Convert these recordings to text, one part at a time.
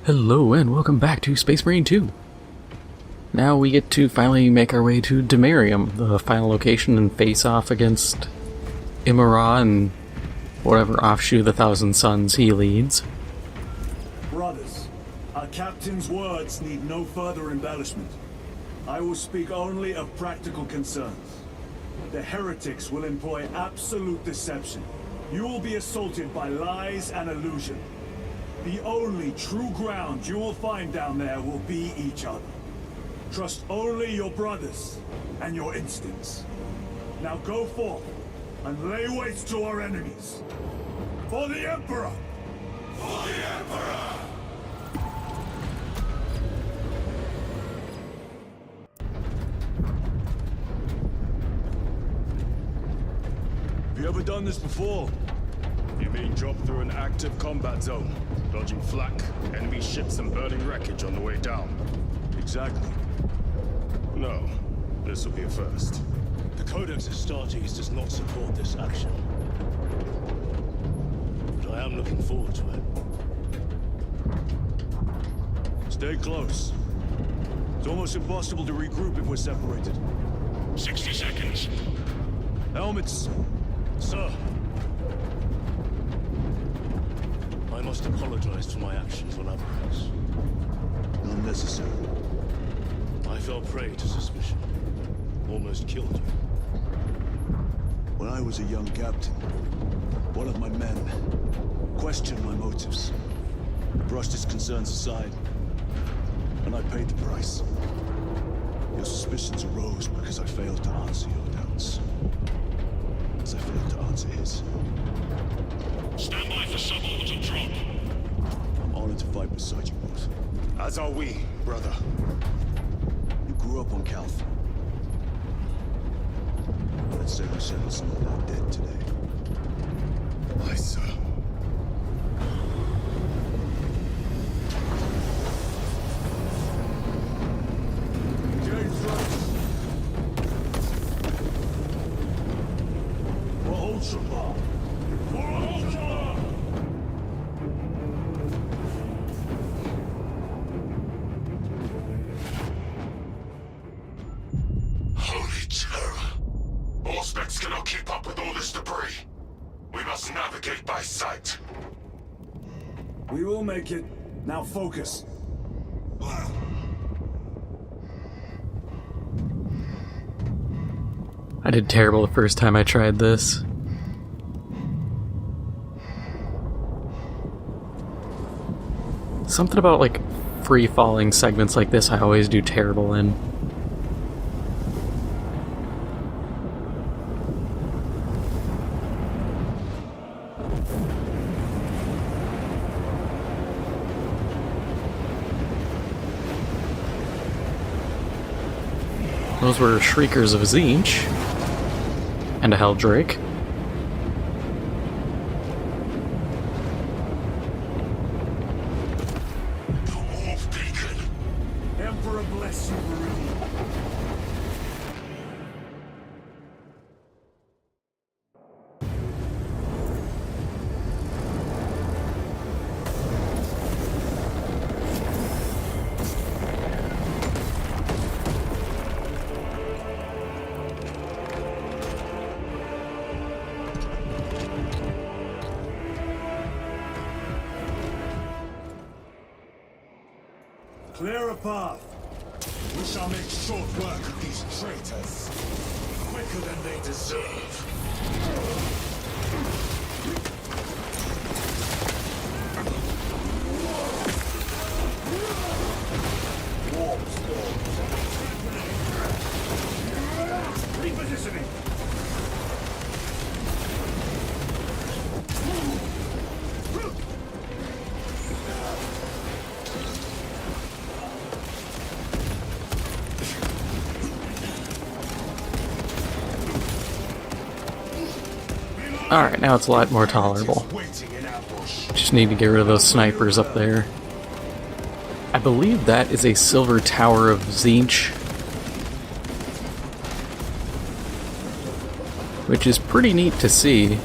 Hello and welcome back to Space Marine 2. Now we get to finally make our way to Demerium, the final location, and face off against Imurah and whatever offshoot of the Thousand Suns he leads. Brothers, our captain's words need no further embellishment. I will speak only of practical concerns. The heretics will employ absolute deception. You will be assaulted by lies and illusion. The only true ground you will find down there will be each other. Trust only your brothers and your instincts. Now go forth and lay waste to our enemies. For the Emperor! For the Emperor! Have you ever done this before? You mean drop through an active combat zone, dodging flak, enemy ships and burning wreckage on the way down? Exactly. No, this will be a first. The Codex Astartes does not support this action. But I am looking forward to it. Stay close. It's almost impossible to regroup if we're separated. 60 seconds. Helmets! Sir! I must apologize for my actions on Aberrax. Unnecessary. I fell prey to suspicion. Almost killed you. When I was a young captain, one of my men questioned my motives, brushed his concerns aside, and I paid the price. Your suspicions arose because I failed to answer your doubts. As I failed to answer his. Stand by for suborbital drop. I'm honored to fight beside you both. As are we, brother. You grew up on Calth. Let's say we settle some of that debt today. Aye, sir. For Ultramarines! For Ultramarines! Holy terror. All specs cannot keep up with all this debris. We must navigate by sight. We will make it. Now focus. I did terrible the first time I tried this. Something about like free-falling segments like this I always do terrible in. Those were Shriekers of Tzeentch. And a Helldrake. The Wolf Beacon. Emperor bless you, Marine. Clear a path. We shall make short work of these traitors. Quicker than they deserve. Repositioning. Alright, now it's a lot more tolerable. Waiting in ambush. Just need to get rid of those snipers up there. I believe that is a Silver Tower of Tzeentch, which is pretty neat to see.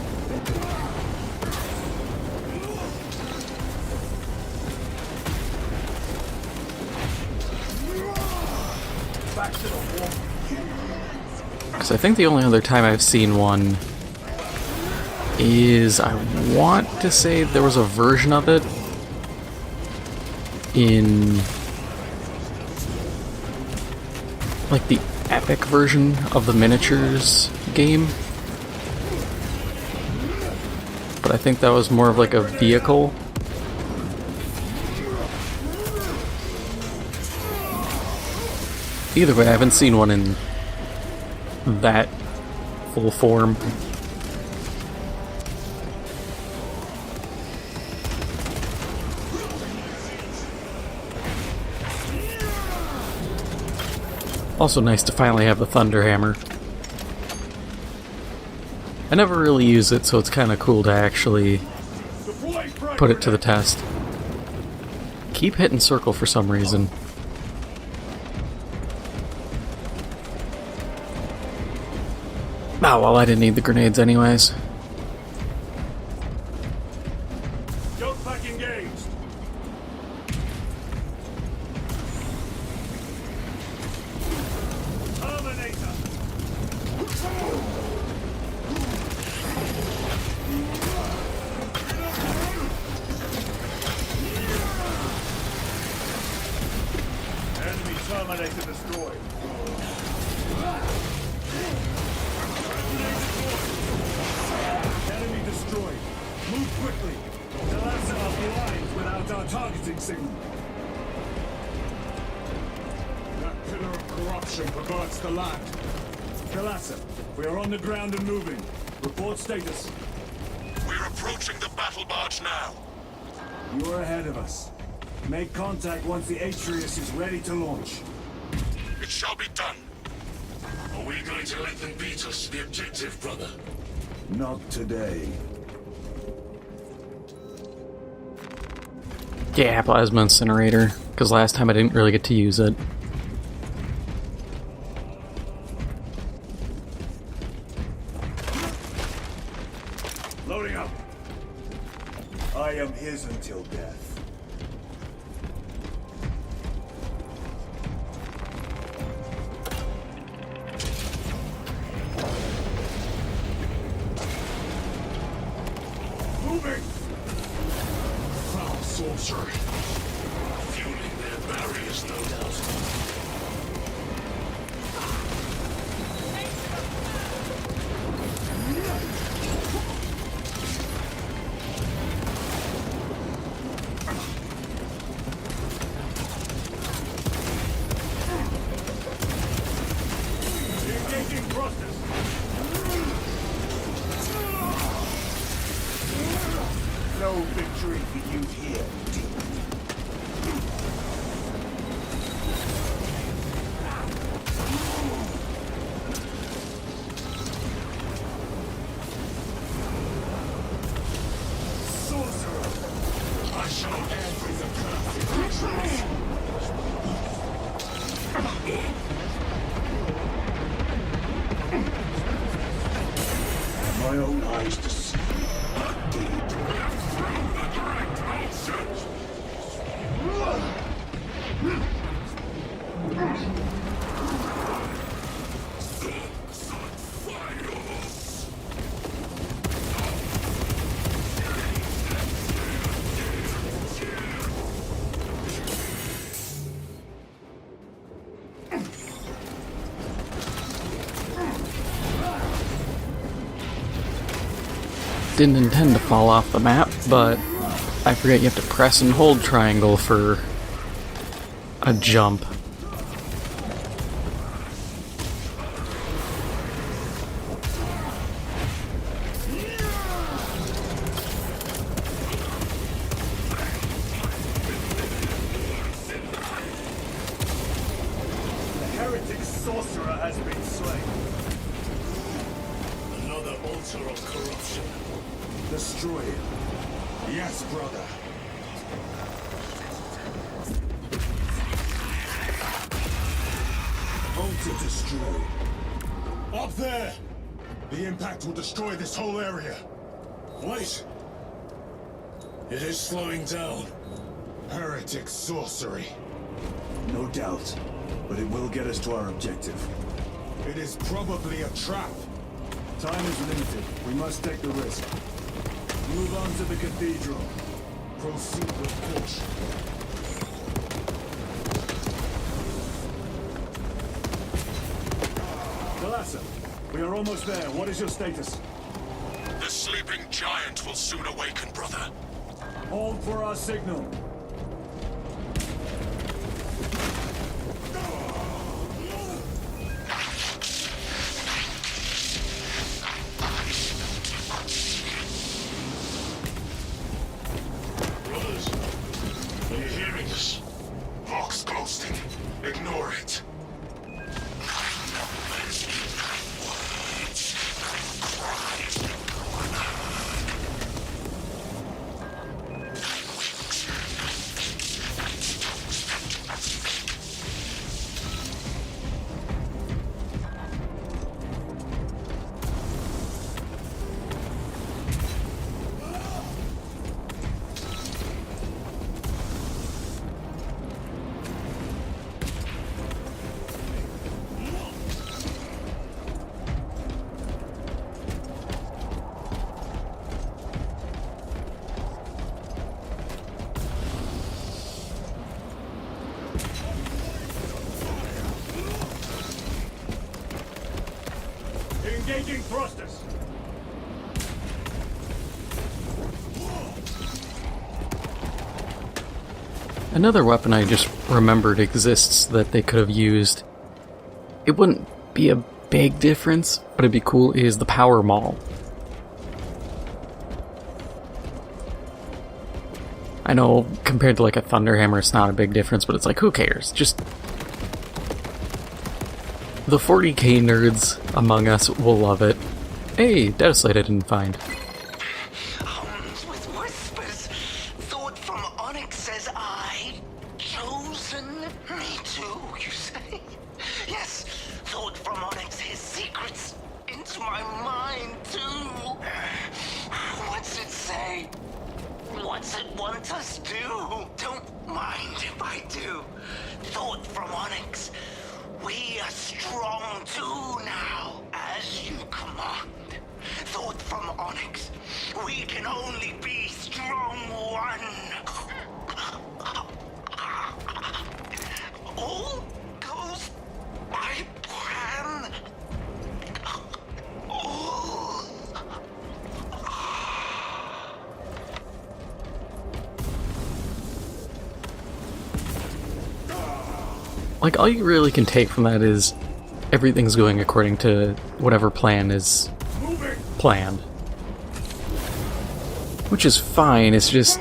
Because I think the only other time I've seen one is, I want to say there was a version of it in like the epic version of the miniatures game. But I think that was more of like a vehicle. Either way, I haven't seen one in that full form. Also nice to finally have the Thunder Hammer. I never really use it, so it's kind of cool to actually put it to the test. Keep hitting circle for some reason. Oh, well, I didn't need the grenades anyways. Don't back engaged. Terminator. Enemy Terminator destroyed. Enemy destroyed. Move quickly. The lads are blind without our targeting signal. That pillar of corruption perverts the land. Galassa, we are on the ground and moving. Report status. We're approaching the battle barge now. You are ahead of us. Make contact once the Atrius is ready to launch. It shall be done. Are we going to let them beat us to the objective, brother? Not today. Yeah, Plasma Incinerator, because last time I didn't really get to use it. Loading up. I am his until death. Moving! Foul sorcery. Fueling their barriers, no doubt. Engaging thrusters. No victory for you here, demon. Sorcerer! I shall end with the perfect. My own eyes to see. Didn't intend to fall off the map, but I forget you have to press and hold triangle for a jump. The heretic sorcerer has been slain. Another altar of corruption. Destroy it. Yes, brother. Altar destroyed. Up there! The impact will destroy this whole area. Wait! It is slowing down. Heretic sorcery. No doubt. but it will get us to our objective. It is probably a trap. Time is limited. We must take the risk. Move on to the cathedral. Proceed with caution. Thalassa, we are almost there. What is your status? The sleeping giant will soon awaken, brother. Hold for our signal. Brothers, are you hearing us? Vox posting. Ignore it. Engaging thrusters. Another weapon I just remembered exists that they could have used. It wouldn't be a big difference, but it'd be cool, is the power maul. I know compared to like a Thunderhammer it's not a big difference, but it's like, who cares? Just the 40k nerds among us will love it. Hey, data slate I didn't find. Armed with whispers, thought from Onyx says I, chosen me too, you say? Yes, thought from Onyx his secrets into my mind too. What's it say? What's it want us to do? Don't mind if I do. Thought from Onyx. We are strong too now, as you command. Thought from Onyx, we can only be strong one. All goes by plan. All. Like, all you really can take from that is everything's going according to whatever plan is planned. Which is fine, it's just,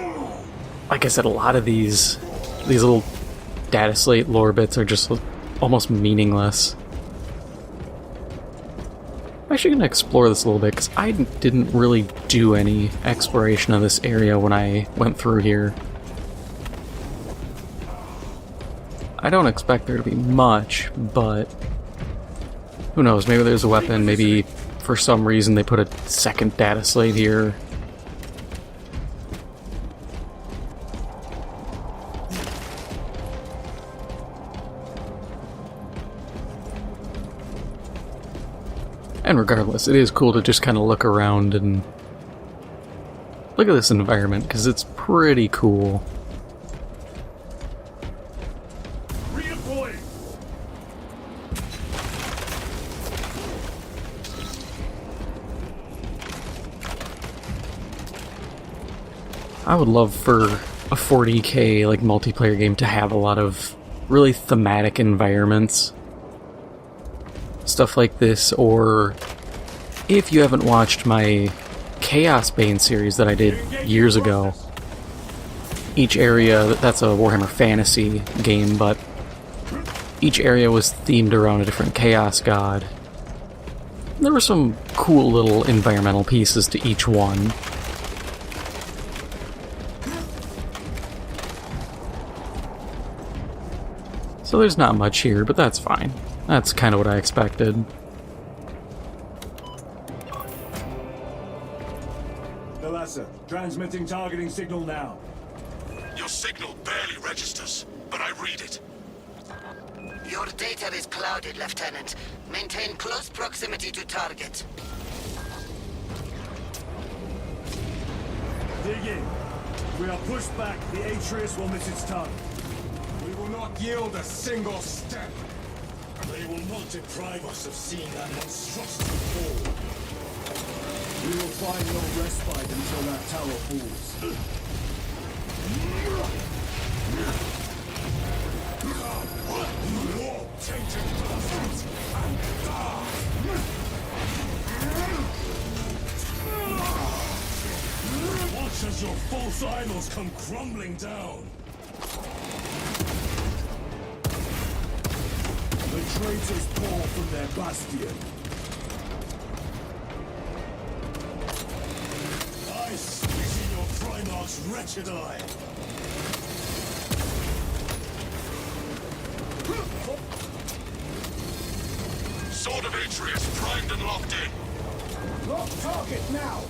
like I said, a lot of these little data slate lore bits are just almost meaningless. I'm actually going to explore this a little bit, because I didn't really do any exploration of this area when I went through here. I don't expect there to be much, but who knows, maybe there's a weapon, maybe for some reason they put a second data slate here. And regardless, it is cool to just kind of look around and look at this environment, because it's pretty cool. I would love for a 40k like multiplayer game to have a lot of really thematic environments. Stuff like this, or if you haven't watched my Chaos Bane series that I did years ago, each area, that's a Warhammer Fantasy game, but each area was themed around a different Chaos God. There were some cool little environmental pieces to each one. So there's not much here, but that's fine. That's kind of what I expected. Thalassa, transmitting targeting signal now. Your signal barely registers, but I read it. Your data is clouded, Lieutenant. Maintain close proximity to target. Dig in. If we are pushed back, the Atreus will miss its target. We will not yield a single step. They will not deprive us of seeing that monstrosity fall. We will find no respite until that tower falls. War tainted bastards and die! Watch as your false idols come crumbling down. The traitors pour from their bastion. I spit in your Primarch's wretched eye. Sword of Atreus primed and locked in. Lock target now!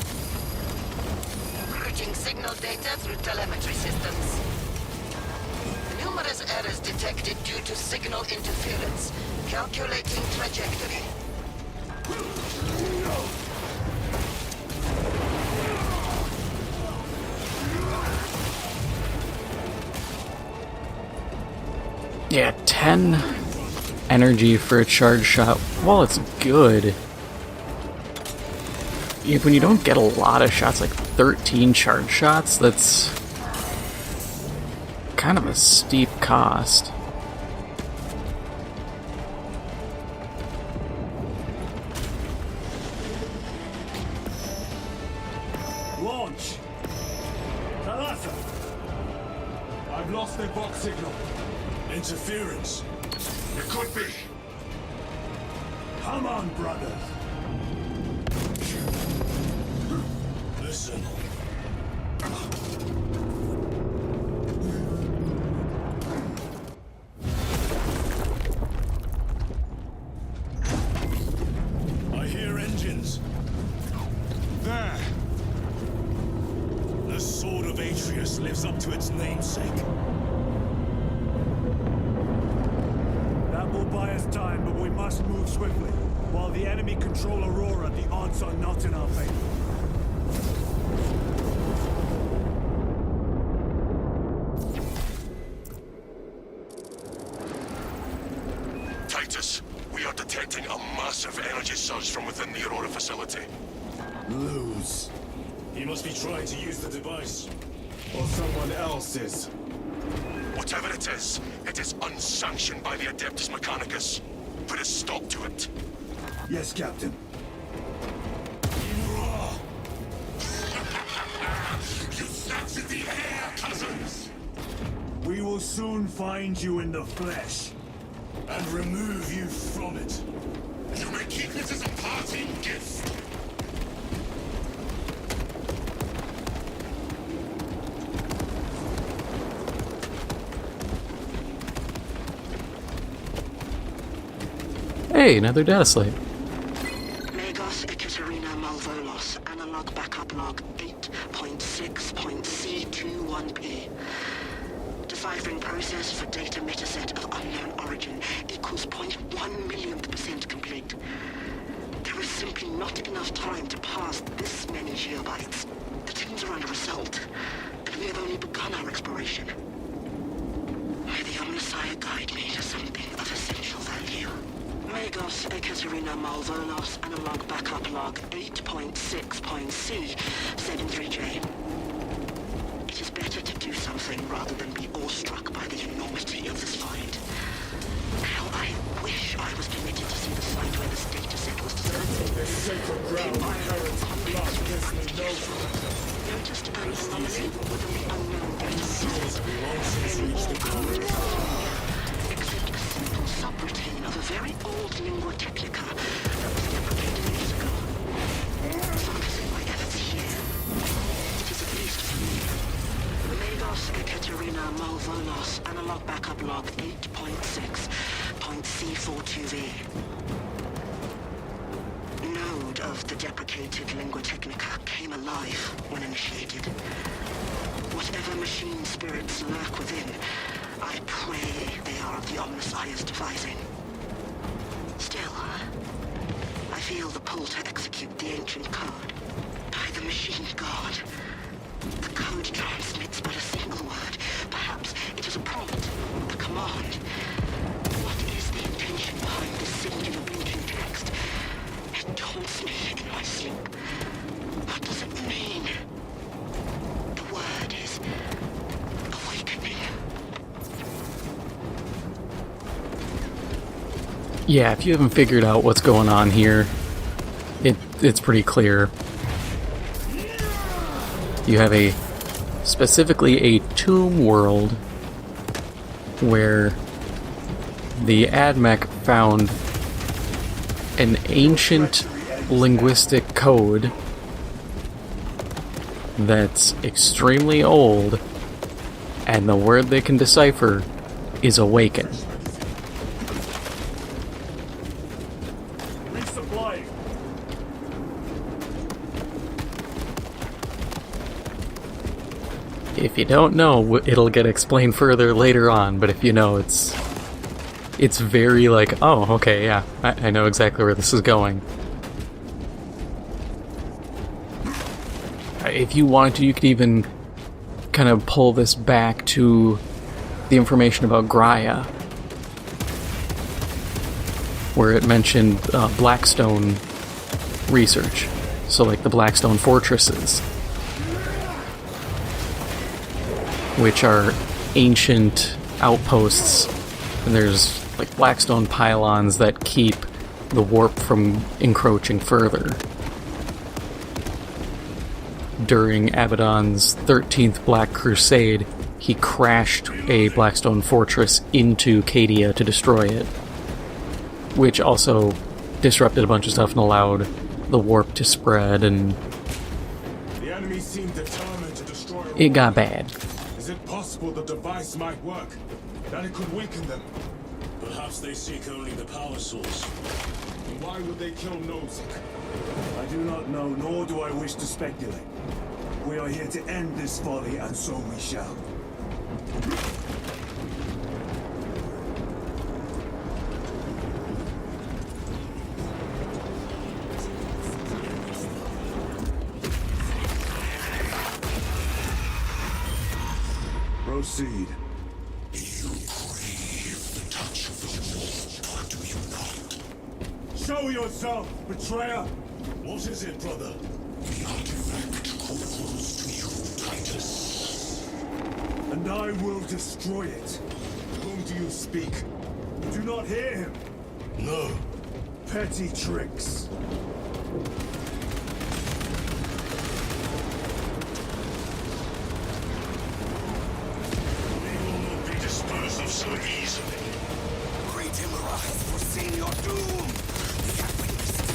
Routing signal data through telemetry systems. Numerous errors detected due to signal interference. Calculating trajectory. Yeah, 10 energy for a charge shot. Well, it's good. When you don't get a lot of shots, like 13 charge shots, that's kind of a steep cost. Launch! Talasa! I've lost their box signal. Interference. It could be. Come on, brothers! Listen. I hear engines. There! The Sword of Atreus lives up to its namesake. That will buy us time, but we must move swiftly. While the enemy control Aurora, the odds are not in our favor. Titus, we are detecting a massive energy surge from within the Aurora facility. Lose. He must be trying to use the device. Or someone else is. Whatever it is unsanctioned by the Adeptus Mechanicus. Put a stop to it. Yes, Captain. Imurah! You captured the air, cousins! We will soon find you in the flesh. And remove you from it. You may keep it as a parting gift. Hey, another data slate. Megos Ekaterina Malvolos, analog backup log 8.6.C21P. Deciphering process for data metaset of unknown origin equals 0.1 millionth % complete. There is simply not enough time to pass this many geobytes. The teams are under assault, and we have only begun our exploration. May the Omnissiah guide me to something of essential value. Megos Ekaterina Malvolos, analog backup log 8.6.C73J. It is better to do something rather than be awestruck by the enormity of this find. How I wish I was permitted to see the site where this data set was discovered. This sacred ground inherits blood listening no. Noticed an anomaly within the unknown data set. Long since reached the core. Except a simple subroutine of a very old lingua technica that was deprecated years ago. Focusing my efforts here, it is at least familiar. Megos Ekaterina Malvolos, analog backup log 8.6.C42V. Node of the deprecated lingua technica came alive when initiated. Whatever machine spirits lurk within, I pray they are of the the Omnissiah's devising. Still, I feel the pull to execute the ancient code. By the machine god. The code transmits but a single word. Perhaps it is a prompt, a command. What is the intention behind this singular ancient text? It taunts me in my sleep. What does it mean? The word is awakening. Yeah, if you haven't figured out what's going on here, it's pretty clear. You have specifically a tomb world where the AdMech found an ancient linguistic code that's extremely old, and the word they can decipher is awaken. Resupplying. If you don't know, it'll get explained further later on, but if you know, it's very like, oh, okay, yeah, I know exactly where this is going. If you wanted to, you could even kind of pull this back to the information about Graia, where it mentioned Blackstone research. So like the Blackstone fortresses, which are ancient outposts, and there's like Blackstone pylons that keep the warp from encroaching further. During Abaddon's 13th Black Crusade, he crashed a Blackstone fortress into Cadia to destroy it, which also disrupted a bunch of stuff and allowed the warp to spread, and The enemy seem determined to destroy. it got bad. Is it possible the device might work? That it could weaken them? Perhaps they seek only the power source. And why would they kill Nozick? I do not know, nor do I wish to speculate. We are here to end this folly, and so we shall. Proceed. You crave the touch of the Lord, do you not? Show yourself, betrayer! What is it, brother? The artifact calls to you, Titus. And I will destroy it. Whom do you speak? You do not hear him. No. Petty tricks. We will not be disposed of so easily. Great Imurah has foreseen your doom. We have witnessed it.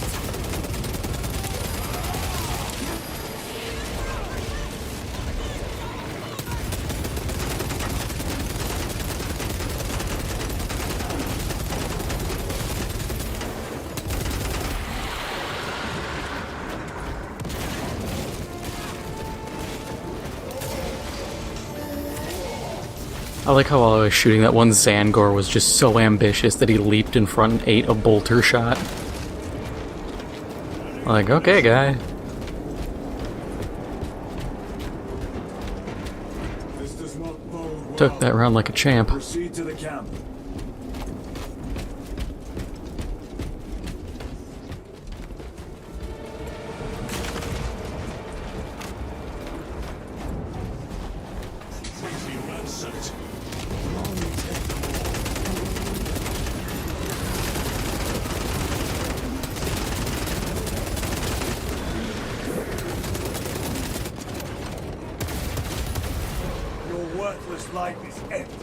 I like how while I was shooting, that one Zangor was just so ambitious that he leaped in front and ate a bolter shot. Like, okay, guy. This does not bode well. Took that round like a champ. Proceed to the camp. Completely ransacked. Your worthless life is empty.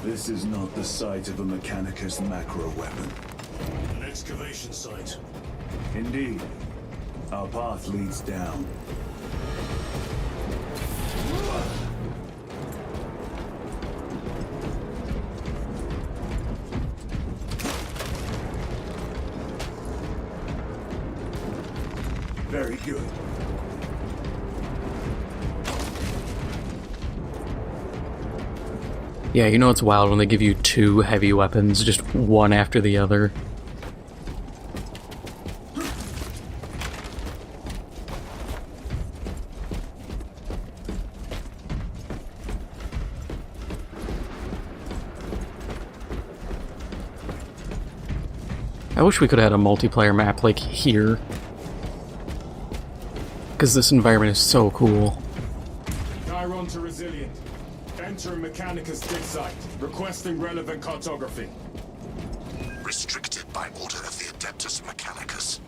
This is not the site of a Mechanicus macro weapon. An excavation site. Indeed. Our path leads down. Very good. Yeah, you know it's wild when they give you two heavy weapons, just one after the other. I wish we could have had a multiplayer map like here. Because this environment is so cool. Chiron to Resilient. Entering Mechanicus dig site. Requesting relevant cartography. Restricted by order of the Adeptus Mechanicus.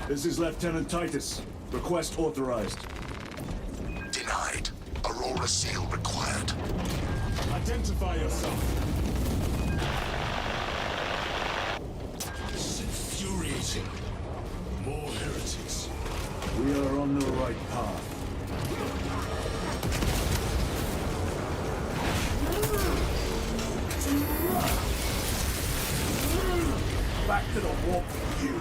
This is Lieutenant Titus. Request authorized. Denied. Aurora seal required. Identify yourself. This is infuriating. More heretics. We are on the right path. Back to the warp for you.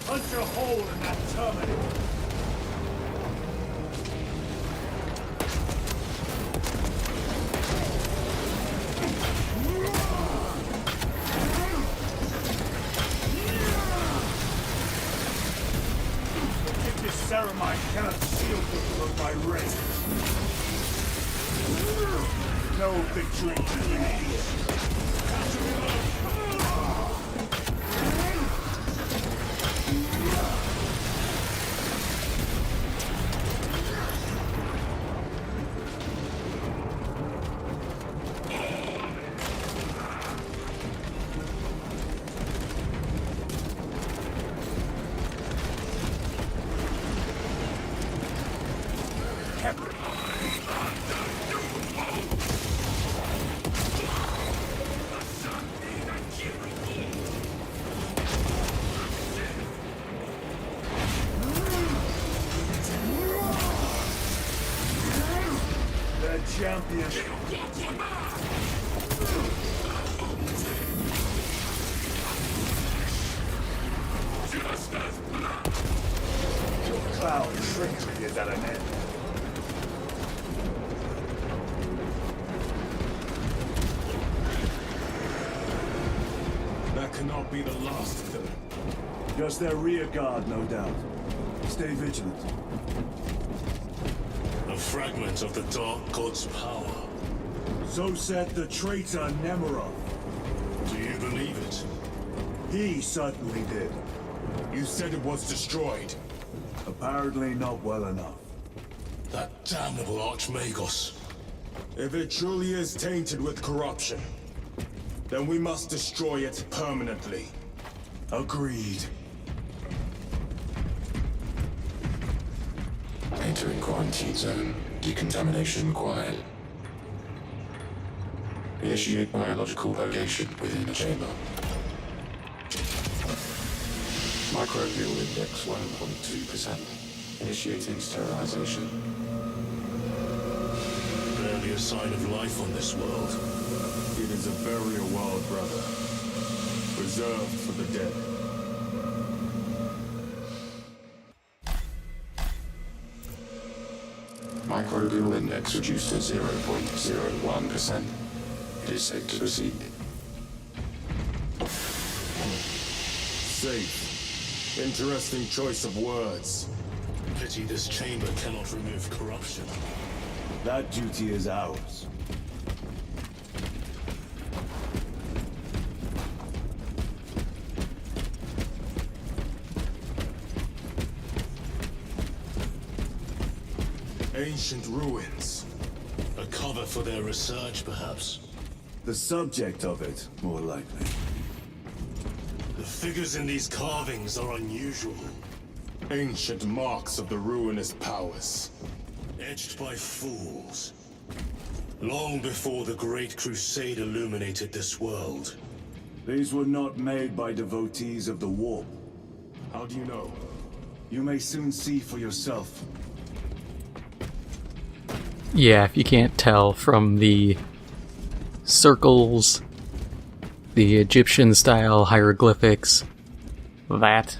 Punch a hole in that terminal. If this ceramide cannot shield me from my race. No victory to you here. Champion. Your cloud trickery is at an end. That cannot be the last of them. Just their rear guard, no doubt. Stay vigilant. A fragment of the Dark God's power. So said the traitor Imurah. Do you believe it? He certainly did. You said it was destroyed. Apparently not well enough. That damnable Archmagos. If it truly is tainted with corruption, then we must destroy it permanently. Agreed. Entering quarantine zone. Decontamination required. Initiate biological purgation within the chamber. Microbial index 1.2%. Initiating sterilization. Barely a sign of life on this world. It is a burial world, brother. Reserved for the dead. Microbial index reduced to 0.01%. It is safe to proceed. Safe. Interesting choice of words. Pity this chamber cannot remove corruption. That duty is ours. Ancient ruins. A cover for their research, perhaps. The subject of it, more likely. The figures in these carvings are unusual. Ancient marks of the ruinous powers. Edged by fools. Long before the Great Crusade illuminated this world. These were not made by devotees of the warp. How do you know? You may soon see for yourself. Yeah, if you can't tell from the circles, the Egyptian-style hieroglyphics, that.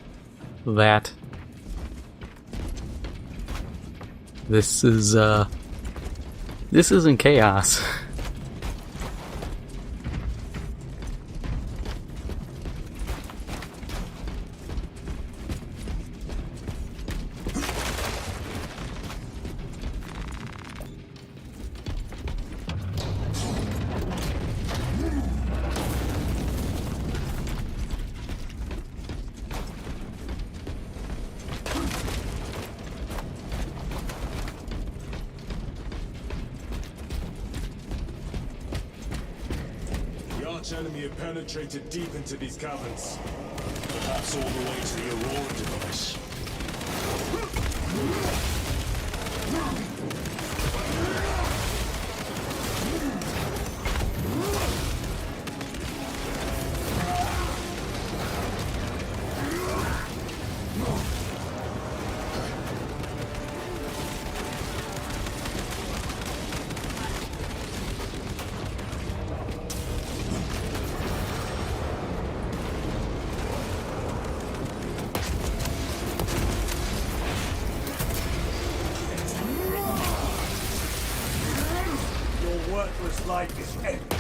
This isn't chaos. The arch-enemy have penetrated deep into these caverns. Perhaps all the way to the Aurora device. Your worthless life is empty.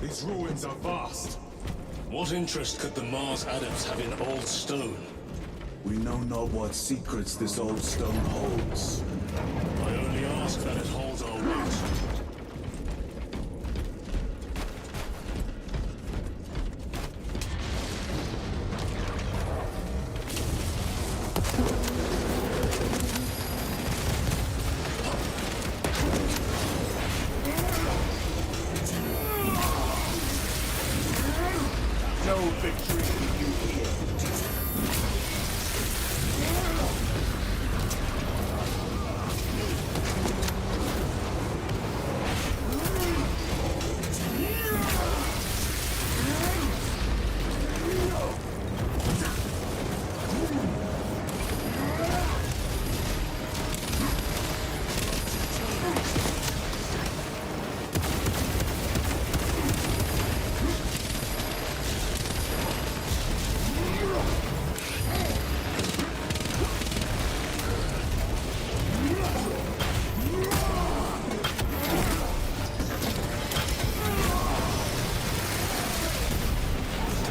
These ruins are vast. What interest could the Mars adepts have in old stone? We know not what secrets this old stone holds. I only ask that it holds our weight. No victory for you here.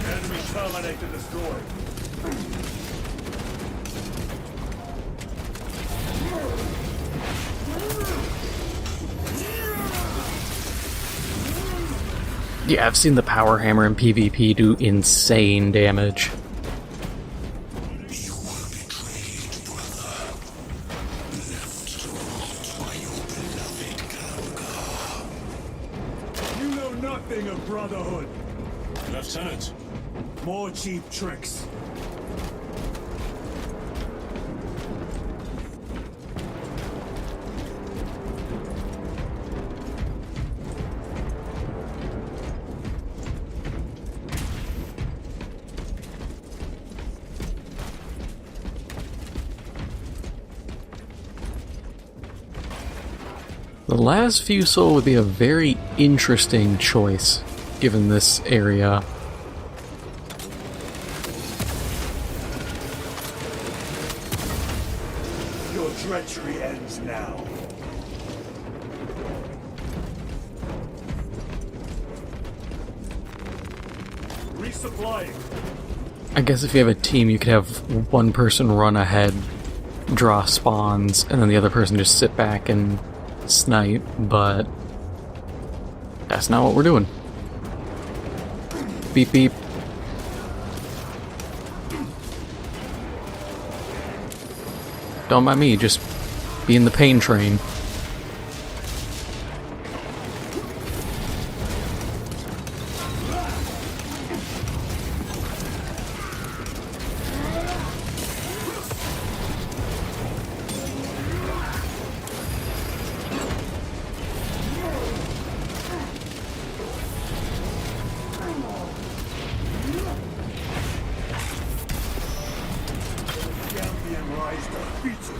Enemy terminated destroyed. Yeah, I've seen the power hammer in PvP do insane damage. You were betrayed, brother. Left to rot by your beloved Galga. You know nothing of brotherhood. Lieutenant, More cheap tricks. The last few soul would be a very interesting choice, given this area. Your treachery ends now. Resupplying. I guess if you have a team, you could have one person run ahead, draw spawns, and then the other person just sit back and snipe, but that's not what we're doing. Beep beep. Don't mind me, just be in the pain train. defeated.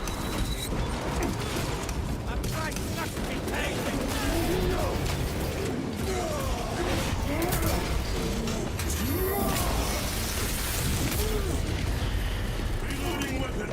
Reloading weapon.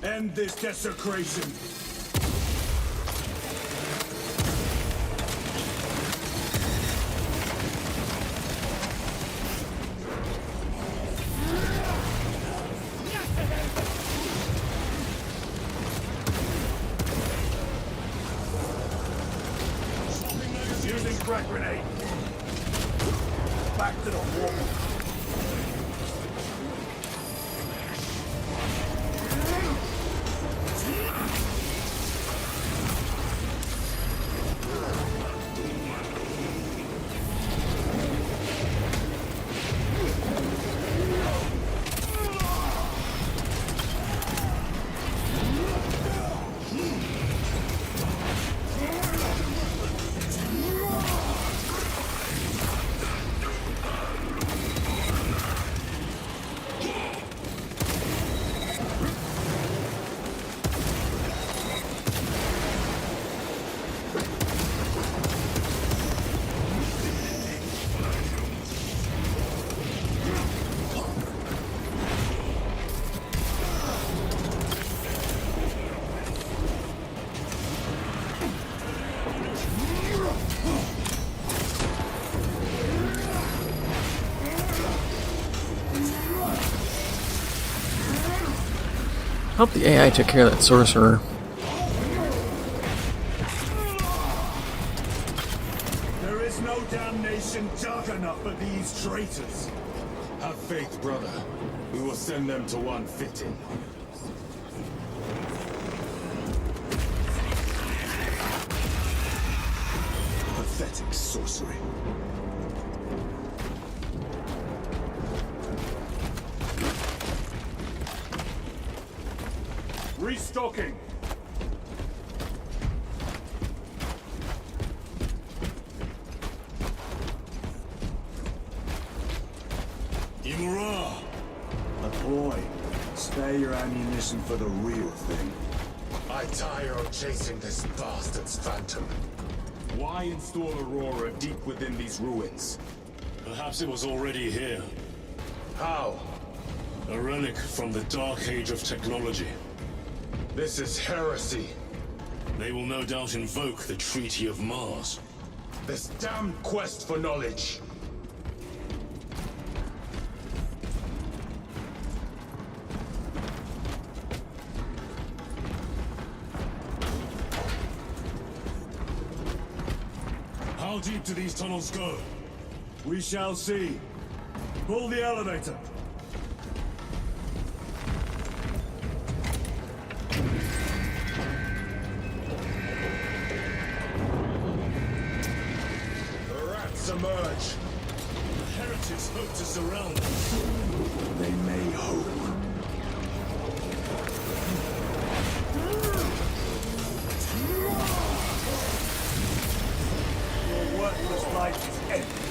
End this desecration. Using frag grenade. Back to the wall. Hope the AI took care of that sorcerer. There is no damnation dark enough for these traitors. Have faith, brother. We will send them to one fitting. Pathetic sorcery. Restocking. Imurah! A boy. Spare your ammunition for the real thing. I tire of chasing this bastard's phantom. Why install Aurora deep within these ruins? Perhaps it was already here. How? A relic from the Dark Age of technology. This is heresy. They will no doubt invoke the Treaty of Mars. This damned quest for knowledge. How deep do these tunnels go? We shall see. Pull the elevator. The rats emerge. The heretics hope to surround us. They may hope. Your worthless life is ended.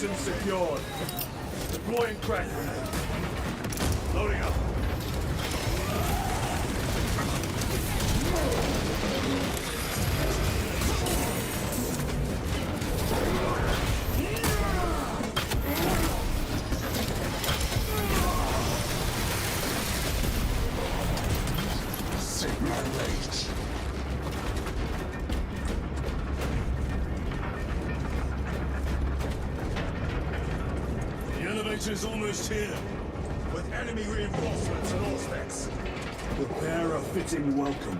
Position secured. Deploying crack grenade. Loading up. The elevator's almost here, with enemy reinforcements and all specs. Prepare a fitting welcome.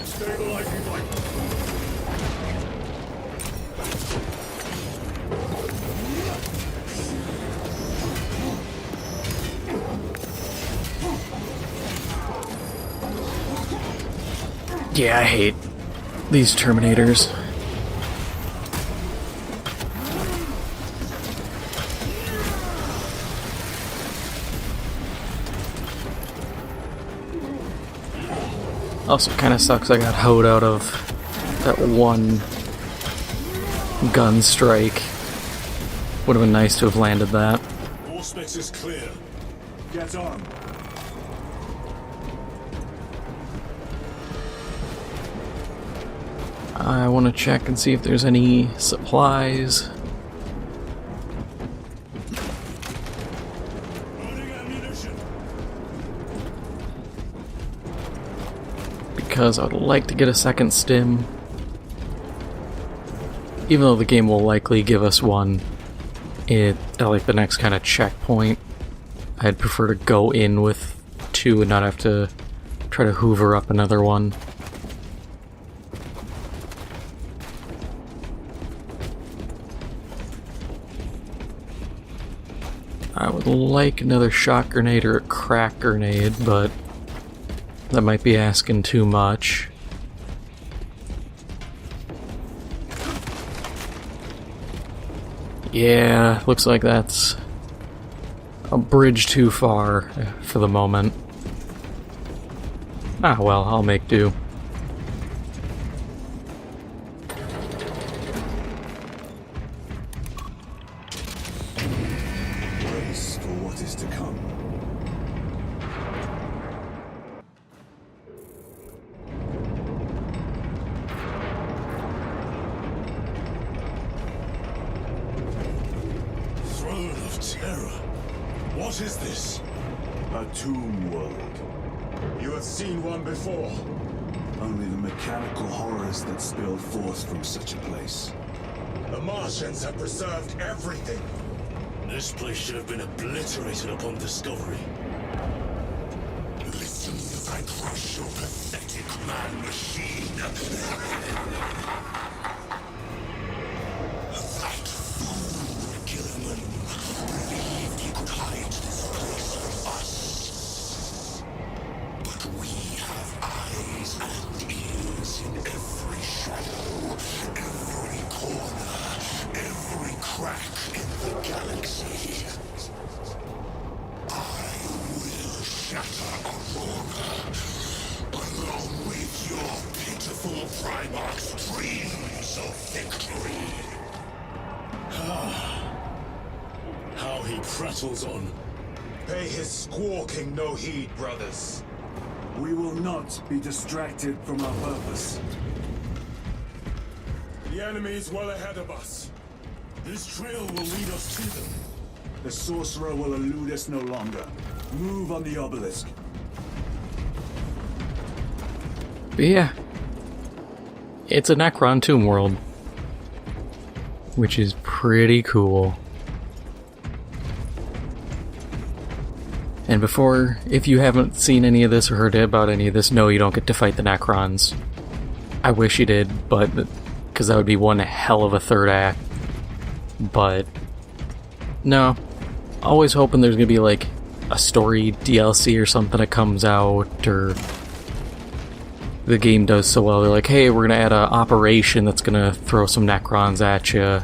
Stabilizing light. Yeah, I hate these Terminators. Also, kind of sucks I got hoed out of that one gun strike. Would have been nice to have landed that. All specs is clear. Get armed. I want to check and see if there's any supplies. Loading ammunition. Because I would like to get a second stim. Even though the game will likely give us one at like the next kind of checkpoint, I'd prefer to go in with two and not have to try to hoover up another one. I would like another shock grenade or a crack grenade, but that might be asking too much. Yeah, looks like that's a bridge too far for the moment. Ah well, I'll make do. Brace for what is to come. Throne of Terror. What is this? A tomb world. You have seen one before. Only the mechanical horrors that spill forth from such a place. The Martians have preserved everything. This place should have been obliterated upon discovery. Listen as I crush your pathetic man-machine. That fool, Gilliman, believed he could hide this place from us. But we have eyes and ears in every shadow, every corner, every crack in the galaxy. I will shatter Aurora, along with your pitiful Primarch's dreams of victory. How he prattles on. Pay his squawking no heed, brothers. We will not be distracted from our purpose. The enemy is well ahead of us. This trail will lead us to them. The sorcerer will elude us no longer. Move on the obelisk. But yeah, it's a Necron tomb world, which is pretty cool. And before, if you haven't seen any of this or heard about any of this, no, you don't get to fight the Necrons. I wish you did, but because that would be one hell of a third act. But no, always hoping there's gonna be like a story DLC or something that comes out, or the game does so well. They're like, hey, we're gonna add an operation that's gonna throw some Necrons at you.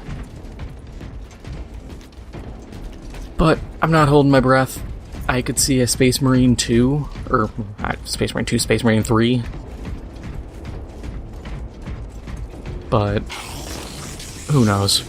But I'm not holding my breath. I could see a Space Marine 2, or Space Marine 2, Space Marine 3. But who knows?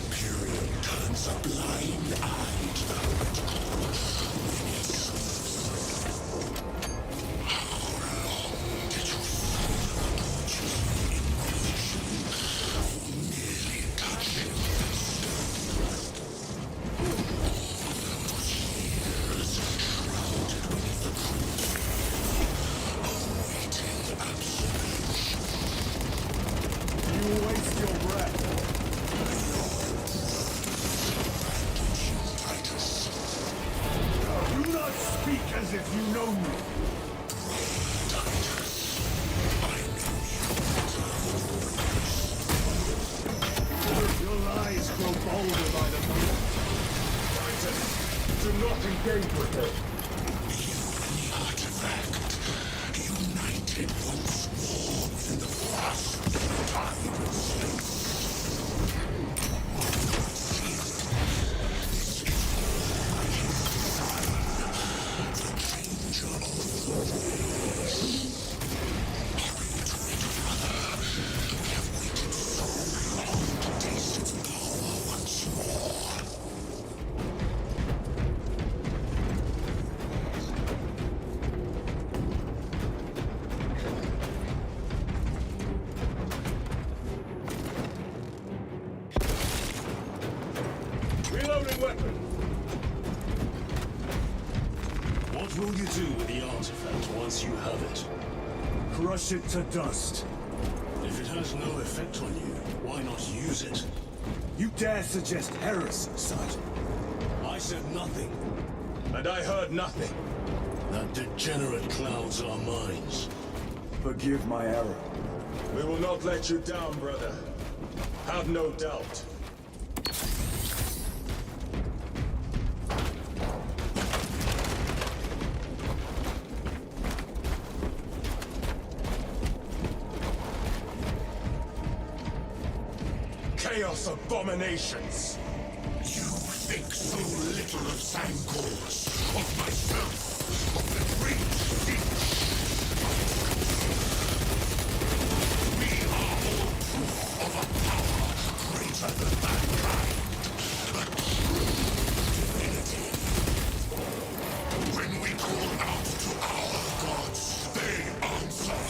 Reloading weapon. What will you do with the artifact once you have it? Crush it to dust. If it has no effect on you, why not use it? You dare suggest heresy, Sergeant? I said nothing. And I heard nothing. That degenerate clouds our minds. Forgive my error. We will not let you down, brother. Have no doubt. Chaos abominations! You think so little of Sangors, of myself, of the great Siege. We are all proof of a power greater than mankind. A true divinity. When we call out to our gods, they answer.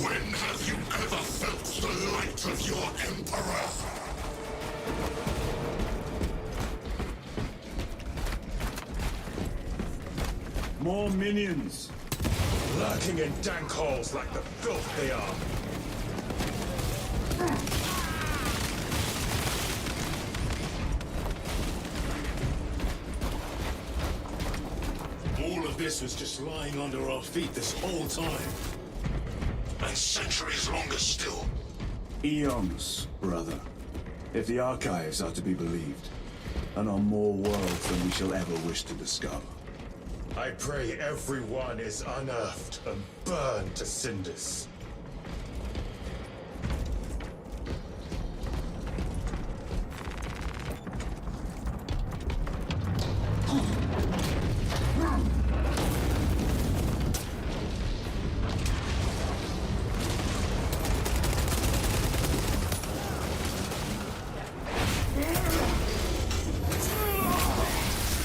When have you ever felt the light of your Emperor? More minions. Lurking in dank holes like the filth they are. All of this was just lying under our feet this whole time. And centuries longer still. Eons, brother. If the archives are to be believed. And on more worlds than we shall ever wish to discover. I pray everyone is unearthed and burned to cinders.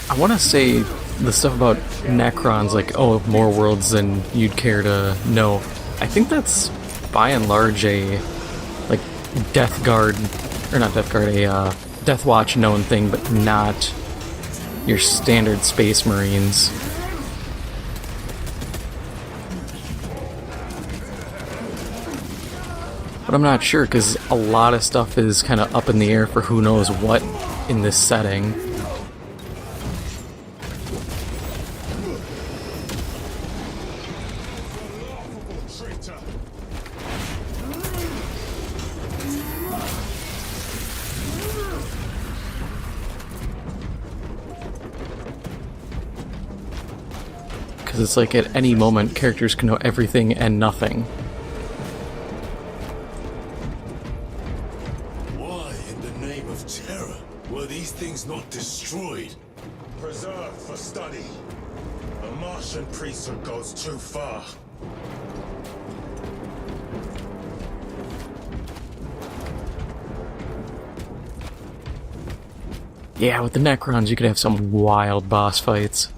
I want to say the stuff about Necrons, like, oh, more worlds than you'd care to know. I think that's, by and large, a, like, Death Guard, or not Death Guard, a Death Watch known thing, but not your standard Space Marines. But I'm not sure, because a lot of stuff is kind of up in the air for who knows what in this setting. because it's like at any moment characters can know everything and nothing. Why, in the name of terror, were these things not destroyed? Preserved for study. The Martian priesthood goes too far. Yeah, with the Necrons you could have some wild boss fights.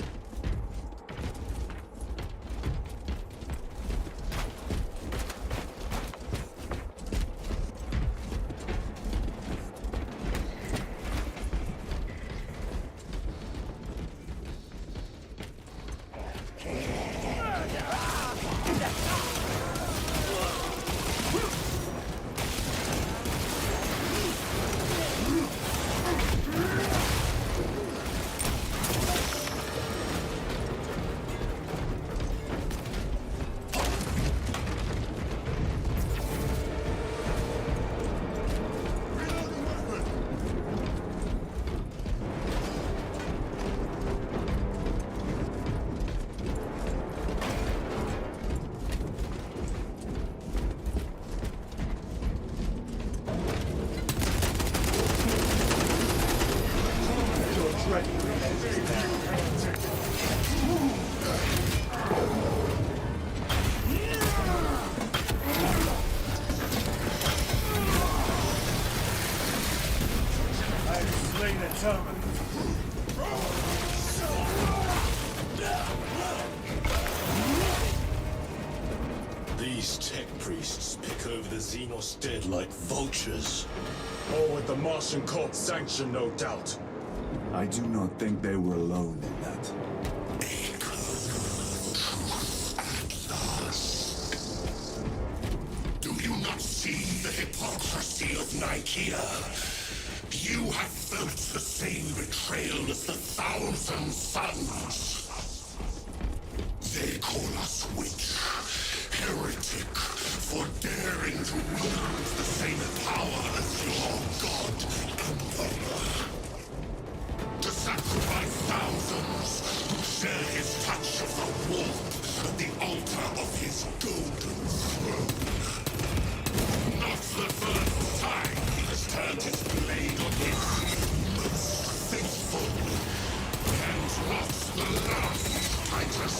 These tech priests pick over the Xenos dead like vultures. All with the Martian cult's sanction, no doubt. I do not think they were alone in that. Do you not see the hypocrisy of Nicaea? You have felt the same betrayal as the Thousand Sons. They call us witch, heretic, for daring to wield the same power as your god, Emperor. To sacrifice thousands who share his touch of the warmth at the altar of his golden throne. Not the first time he has turned his blade on his most faithful, and not the last, Titus.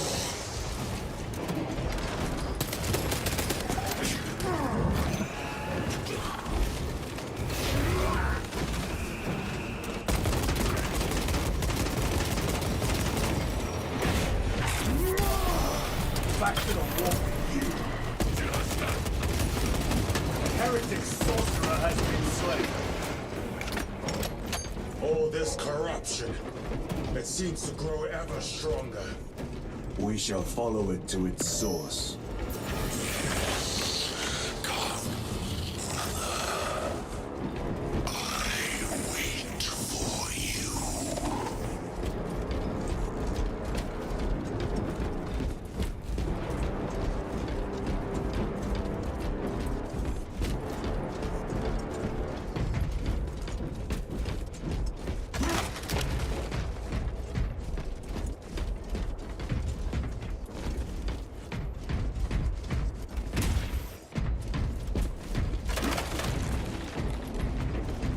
Back to the war with you. The heretic sorcerer has been slain. All this corruption, it seems to grow ever stronger. We shall follow it to its source.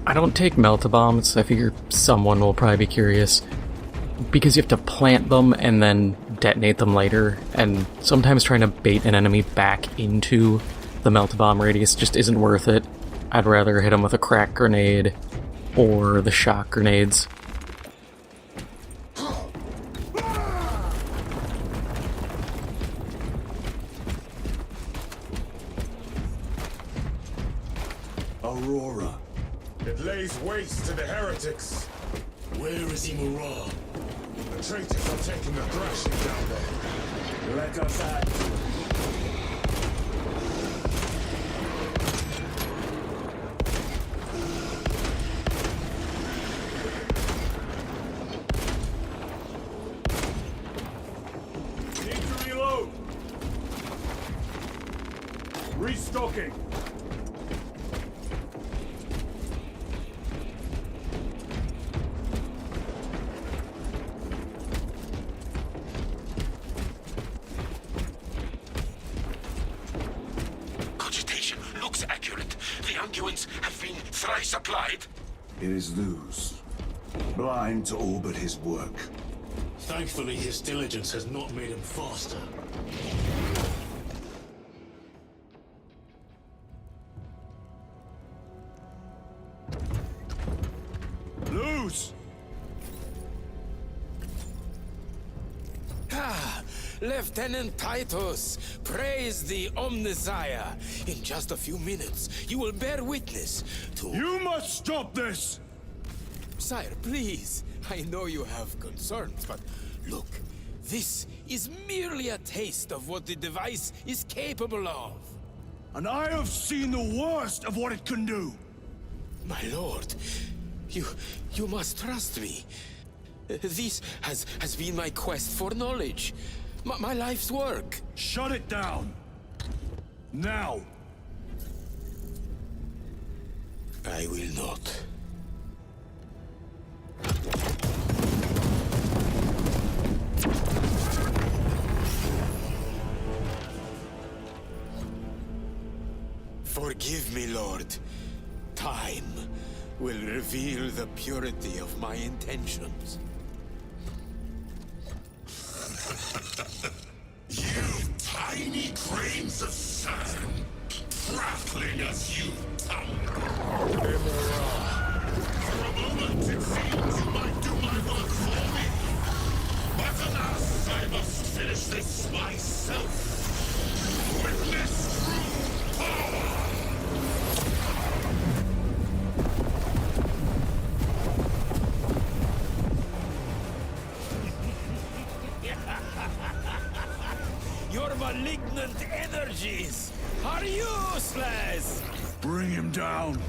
I don't take melt-a-bombs, I figure someone will probably be curious. Because you have to plant them and then detonate them later, and sometimes trying to bait an enemy back into the melt-a-bomb radius just isn't worth it. I'd rather hit them with a crack grenade or the shock grenades. Aurora. It lays waste to the heretics. Where is Imurah? The traitors are taking a thrashing down there. Let us add to it. Need to reload. Restocking. conduits have been thrice applied? It is Luz. Blind to all but his work. Thankfully, his diligence has not made him faster. Luz! Lieutenant Titus, praise the Omnissiah. In just a few minutes, you will bear witness to... You must stop this! Sire, please. I know you have concerns, but look, this is merely a taste of what the device is capable of. And I have seen the worst of what it can do! My lord, you must trust me. This has been my quest for knowledge. My life's work. Shut it down! Now! I will not. Forgive me, Lord. Time will reveal the purity of my intentions. You tiny grains of sand, prattling as you tumble. For a moment, it seems you might do my work for me. But alas, I must finish this myself. Witness true power! Your malignant energies are useless! Bring him down!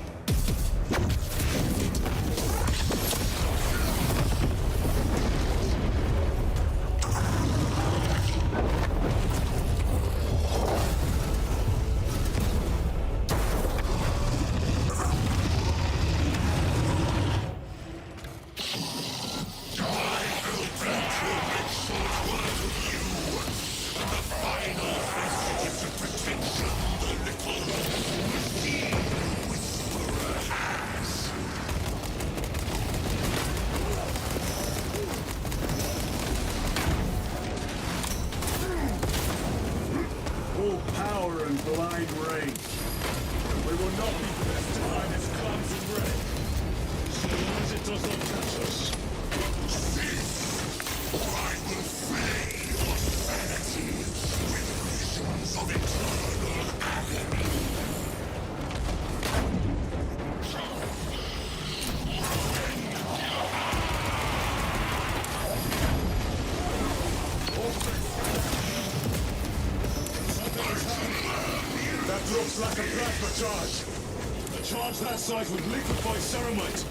Power and blind rage. We will not be bested by this clumsy ray. So long as it does not catch us. Cease, or I will flay your sanity with visions of eternal agony. That looks like a plasma charge. A charge that size would liquefy ceramite.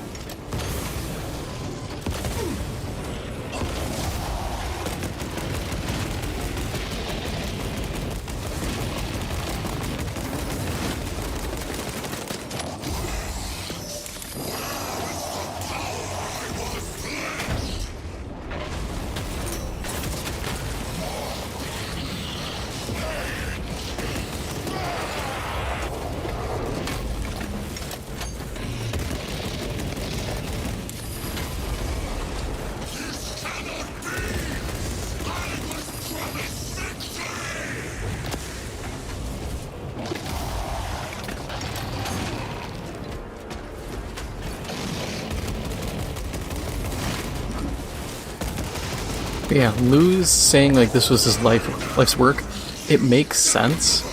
But yeah, Luz saying like this was his life's work, it makes sense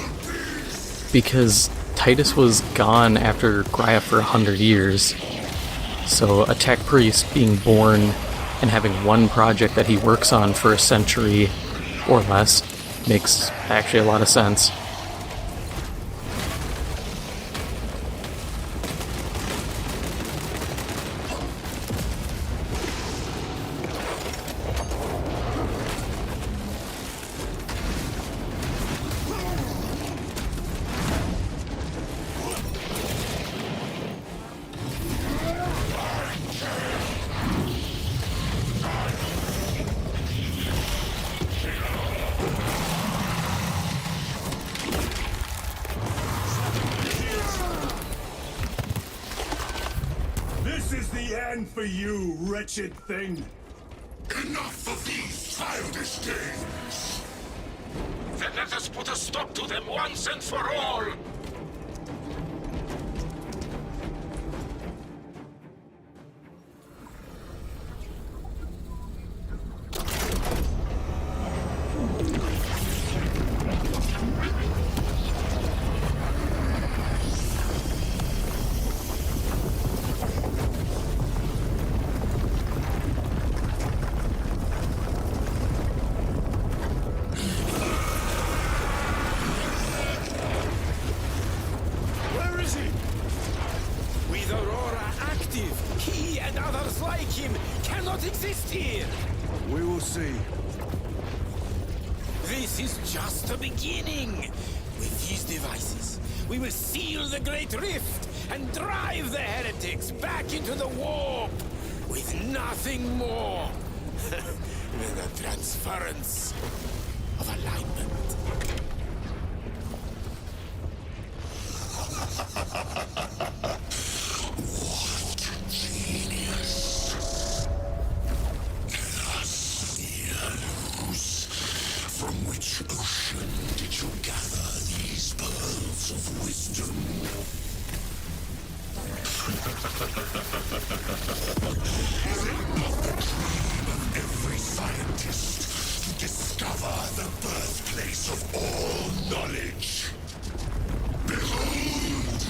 because Titus was gone after Grya for 100 years. So a tech priest being born and having one project that he works on for a century or less makes actually a lot of sense. This is the end for you, wretched thing. Enough of these childish games! Then let us put a stop to them once and for all! With Aurora active, he and others like him cannot exist here! We will see. This is just the beginning! With these devices, we will seal the Great Rift and drive the heretics back into the warp with nothing more than a transference of alignment. From which ocean did you gather these pearls of wisdom? Is it not the dream of every scientist to discover the birthplace of all knowledge? Behold,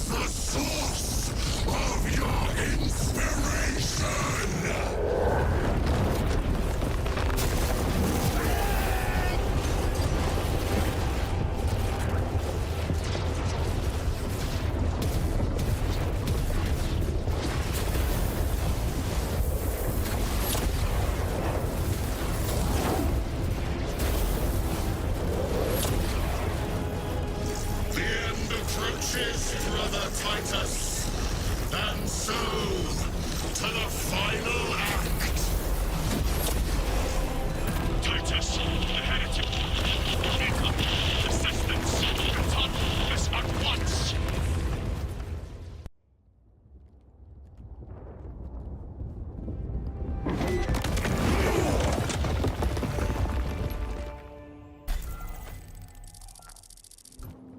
the source of your inspiration! Brother Titus. And so, to the final act. Titus, the heretic. Keep up. Assistance. Return this at once.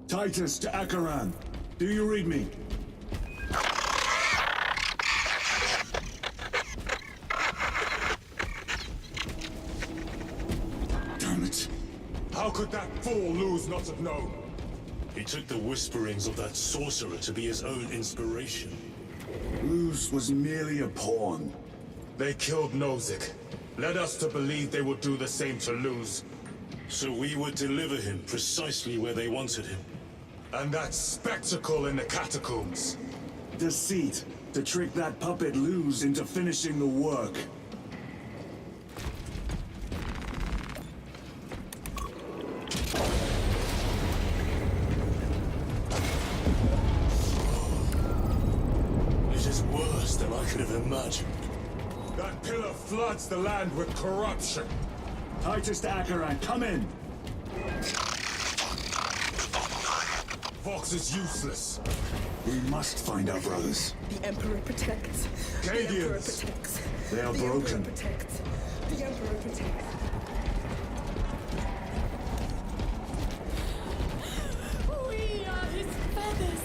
Titus to Acheran. Do you read me? Damn it. How could that fool lose not have known? He took the whisperings of that sorcerer to be his own inspiration. Luz was merely a pawn. They killed Nozick. Led us to believe they would do the same to Luz. So we would deliver him precisely where they wanted him. And that spectacle in the catacombs. Deceit. To trick that puppet Luz into finishing the work. It is worse than I could have imagined. That pillar floods the land with corruption. Titus to Acheran, come in! Vox is useless. We must find our brothers. The Emperor protects. The Emperor Cadians. protects. They are The broken. Emperor protects. The Emperor protects. We are his feathers,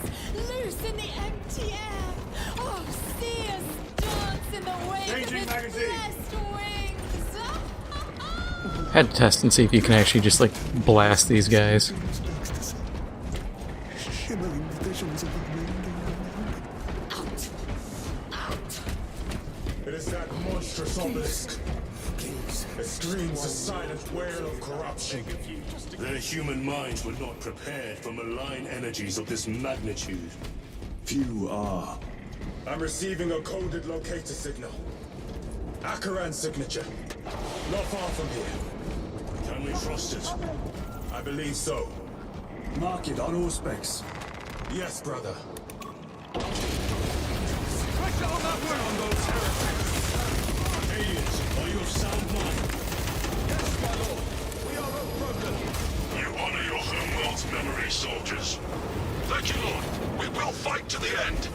loose in the empty air. Oh, see us dance in the wake Changing of his magazine. blessed wings. Had to test and see if you can actually just like blast these guys. Shimmering visions of a It is that monstrous obelisk. It screams a silent wail of corruption. Their human minds were not prepared for malign energies of this magnitude. Few are. I'm receiving a coded locator signal. Acheran's signature. Not far from here. Can we trust it? I believe so. Mark it on Auspex. Yes, brother. Aliens, are you of sound mind? Yes, my lord. We are unbroken. You honor your homeworld's memory, soldiers. Thank you, Lord. We will fight to the end.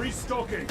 Restocking.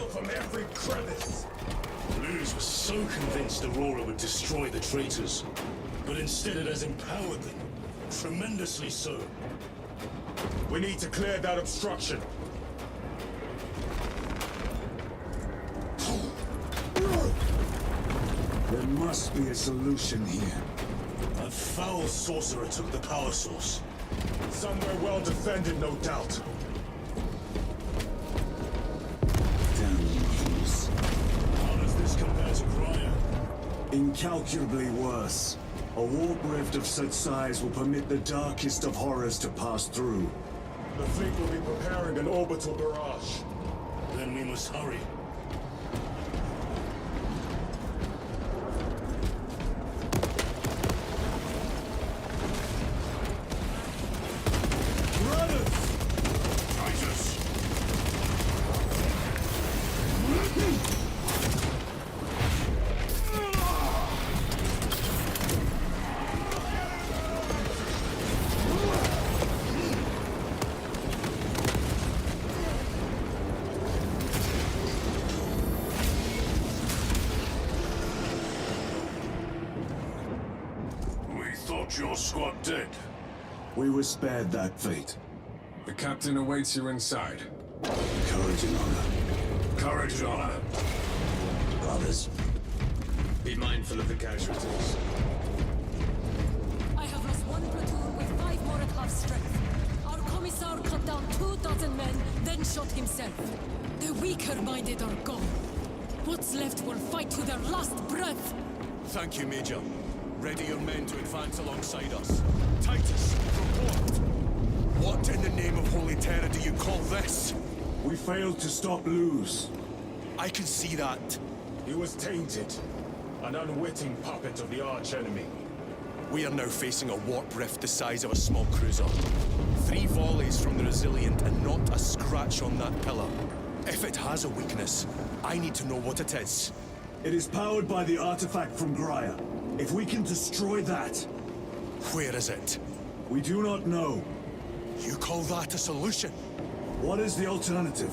From every crevice. Luz was so convinced Aurora would destroy the traitors, but instead it has empowered them. Tremendously so. We need to clear that obstruction. There must be a solution here. A foul sorcerer took the power source. Somewhere well defended, no doubt. How does this compare to Graya? Incalculably worse. A warp rift of such size will permit the darkest of horrors to pass through. The fleet will be preparing an orbital barrage. Then we must hurry. Your squad dead. We were spared that fate. The captain awaits you inside. Courage and honor. Courage and honor. Brothers. Be mindful of the casualties. I have lost one platoon with 5 more at half strength. Our commissar cut down 2,000 men, then shot himself. The weaker-minded are gone. What's left will fight to their last breath. Thank you, Major. Ready your men to advance alongside us. Titus, report! What in the name of Holy Terror do you call this? We failed to stop Luz. I can see that. He was tainted. An unwitting puppet of the arch-enemy. We are now facing a warp rift the size of a small cruiser. 3 volleys from the Resilient and not a scratch on that pillar. If it has a weakness, I need to know what it is. It is powered by the artifact from Graya. If we can destroy that... Where is it? We do not know. You call that a solution? What is the alternative?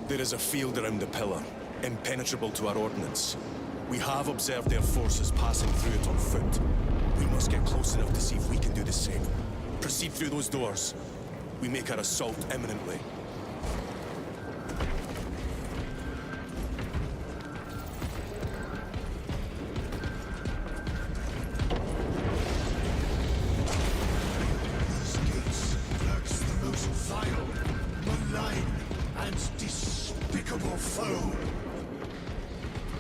There is a field around the pillar, impenetrable to our ordnance. We have observed their forces passing through it on foot. We must get close enough to see if we can do the same. Proceed through those doors. We make our assault imminently.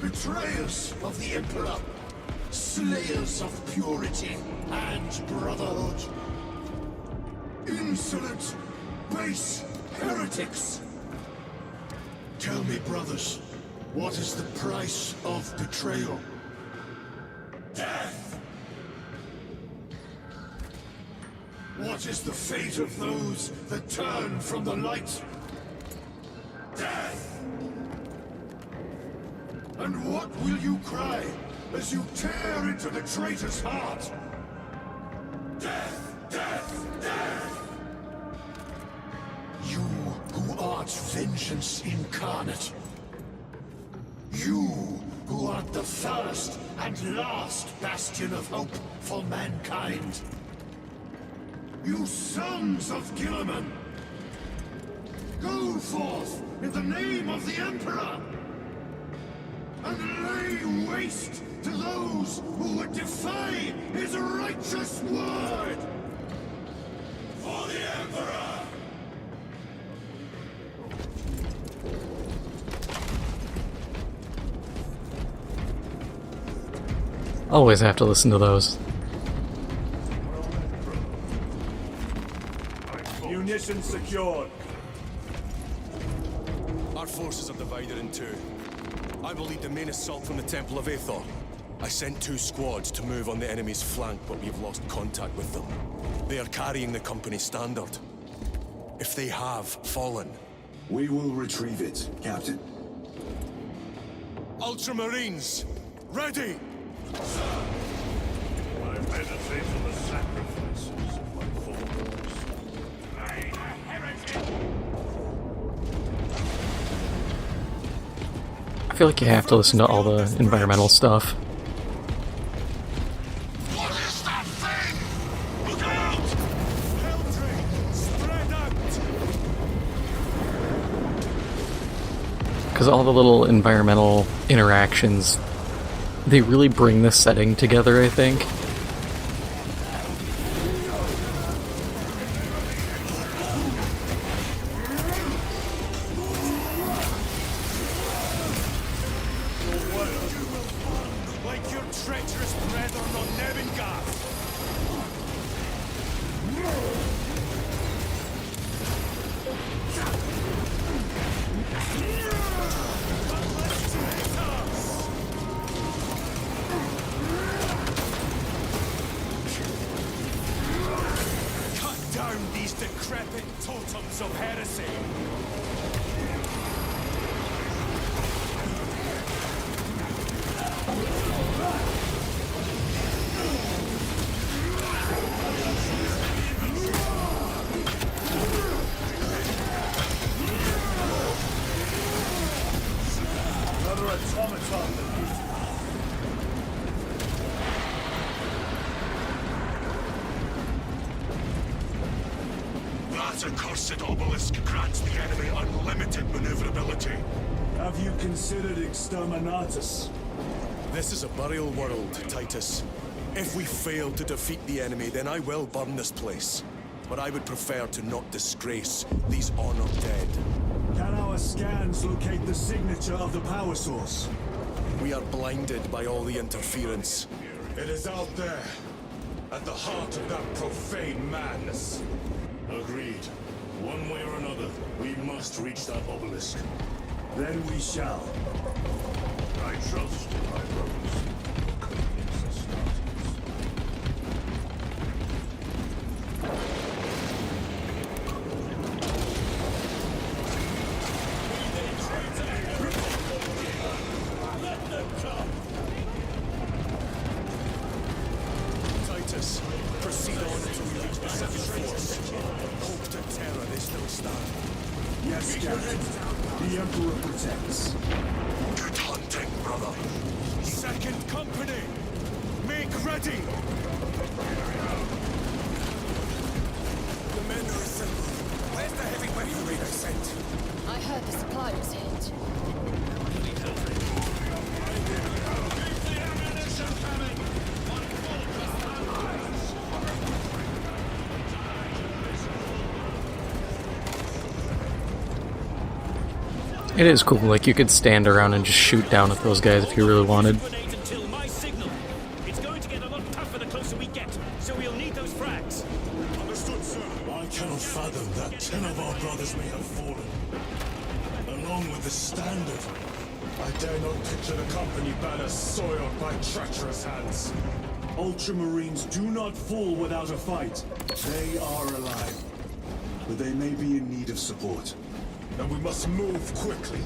Betrayers of the Emperor, slayers of purity and brotherhood, insolent, base heretics. Tell me, brothers, what is the price of betrayal? Death! What is the fate of those that turn from the light? Death! And what will you cry as you tear into the traitor's heart? Death! Death! Death! You who art vengeance incarnate. You who art the first and last bastion of hope for mankind. You sons of Gilliman! Go forth in the name of the Emperor! And lay waste to those who would defy his righteous word! For the Emperor! Always have to listen to those. position secured. Our forces are divided in two. I will lead the main assault from the Temple of Aethor. I sent 2 squads to move on the enemy's flank, but we've lost contact with them. They are carrying the company standard. If they have fallen... We will retrieve it, Captain. Ultramarines! Ready! I meditate on the sacrifices of my followers. I am a heretic! I feel like you have to listen to all the environmental stuff. What is that thing? Look out! Heltry! Spread out! Because all the little environmental interactions, they really bring the setting together, I think. Like your treacherous brethren on Nebengath! Cut down these decrepit totems of heresy! Another automaton. That accursed obelisk grants the enemy unlimited maneuverability. Have you considered exterminatus? This is a burial world, Titus. If we fail to defeat the enemy, then I will burn this place. But I would prefer to not disgrace these honored dead. Can our scans locate the signature of the power source? We are blinded by all the interference. It is out there, at the heart of that profane madness. Agreed. One way or another, we must reach that obelisk. Then we shall. I trust in my brothers. It's a start. Titus, proceed on until we reach the seventh force. Hope to terror they still stand. Yes, Captain. The Emperor protects. Good hunting, brother. Second company! Make ready! The men are assembled. Where's the heavy weaponry they sent? I heard the supply was hit. It is cool, like you could stand around and just shoot down at those guys if you really wanted. Until my signal. It's going to get a lot tougher the closer we get, so we'll need those frags. Understood, sir. I cannot fathom that 10 of our brothers may have fallen. Along with the standard. I dare not picture the company banner soiled by treacherous hands. Ultramarines do not fall without a fight. They are alive. But they may be in need of support. And we must move quickly.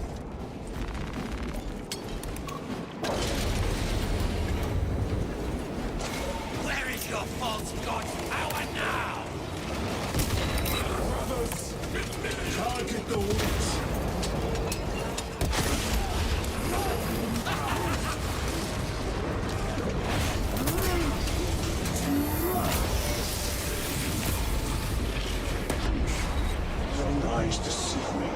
Where is your false god's power now? Brothers, target the woods. Your eyes deceive me.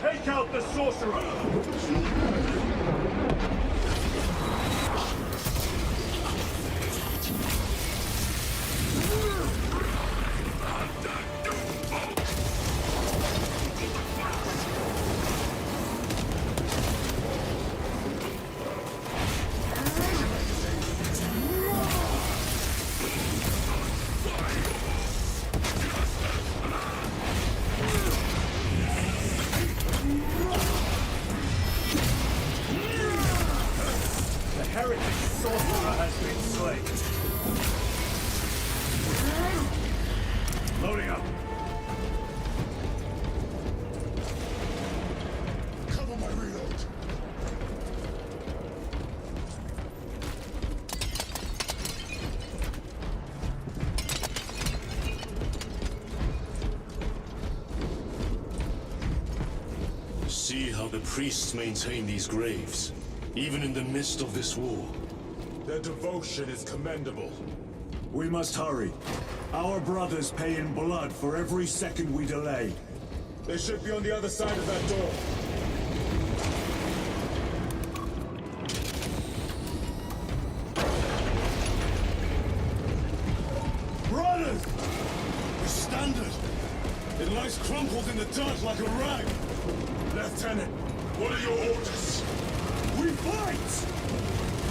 Take out the sorcerer! Loading up. Cover my reload. See how the priests maintain these graves, even in the midst of this war. Their devotion is commendable. We must hurry. Our brothers pay in blood for every second we delay. They should be on the other side of that door. Brothers! The standard! It lies crumpled in the dirt like a rag! Lieutenant, what are your orders? We fight!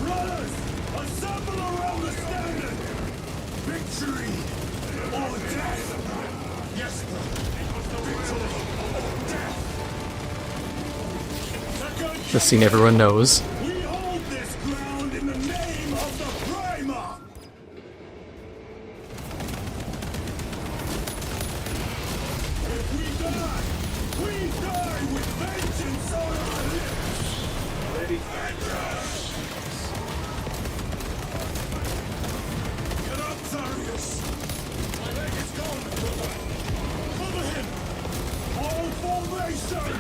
Brothers! Assemble around the standard! Victory or death! Yes, brother. Victory or death! The scene everyone knows. We hold this ground in the name of the Primarch! If we die with vengeance on our lips! Lady Vengeance! Get up, Zarius! My leg is gone, brother! Cover him! All formation!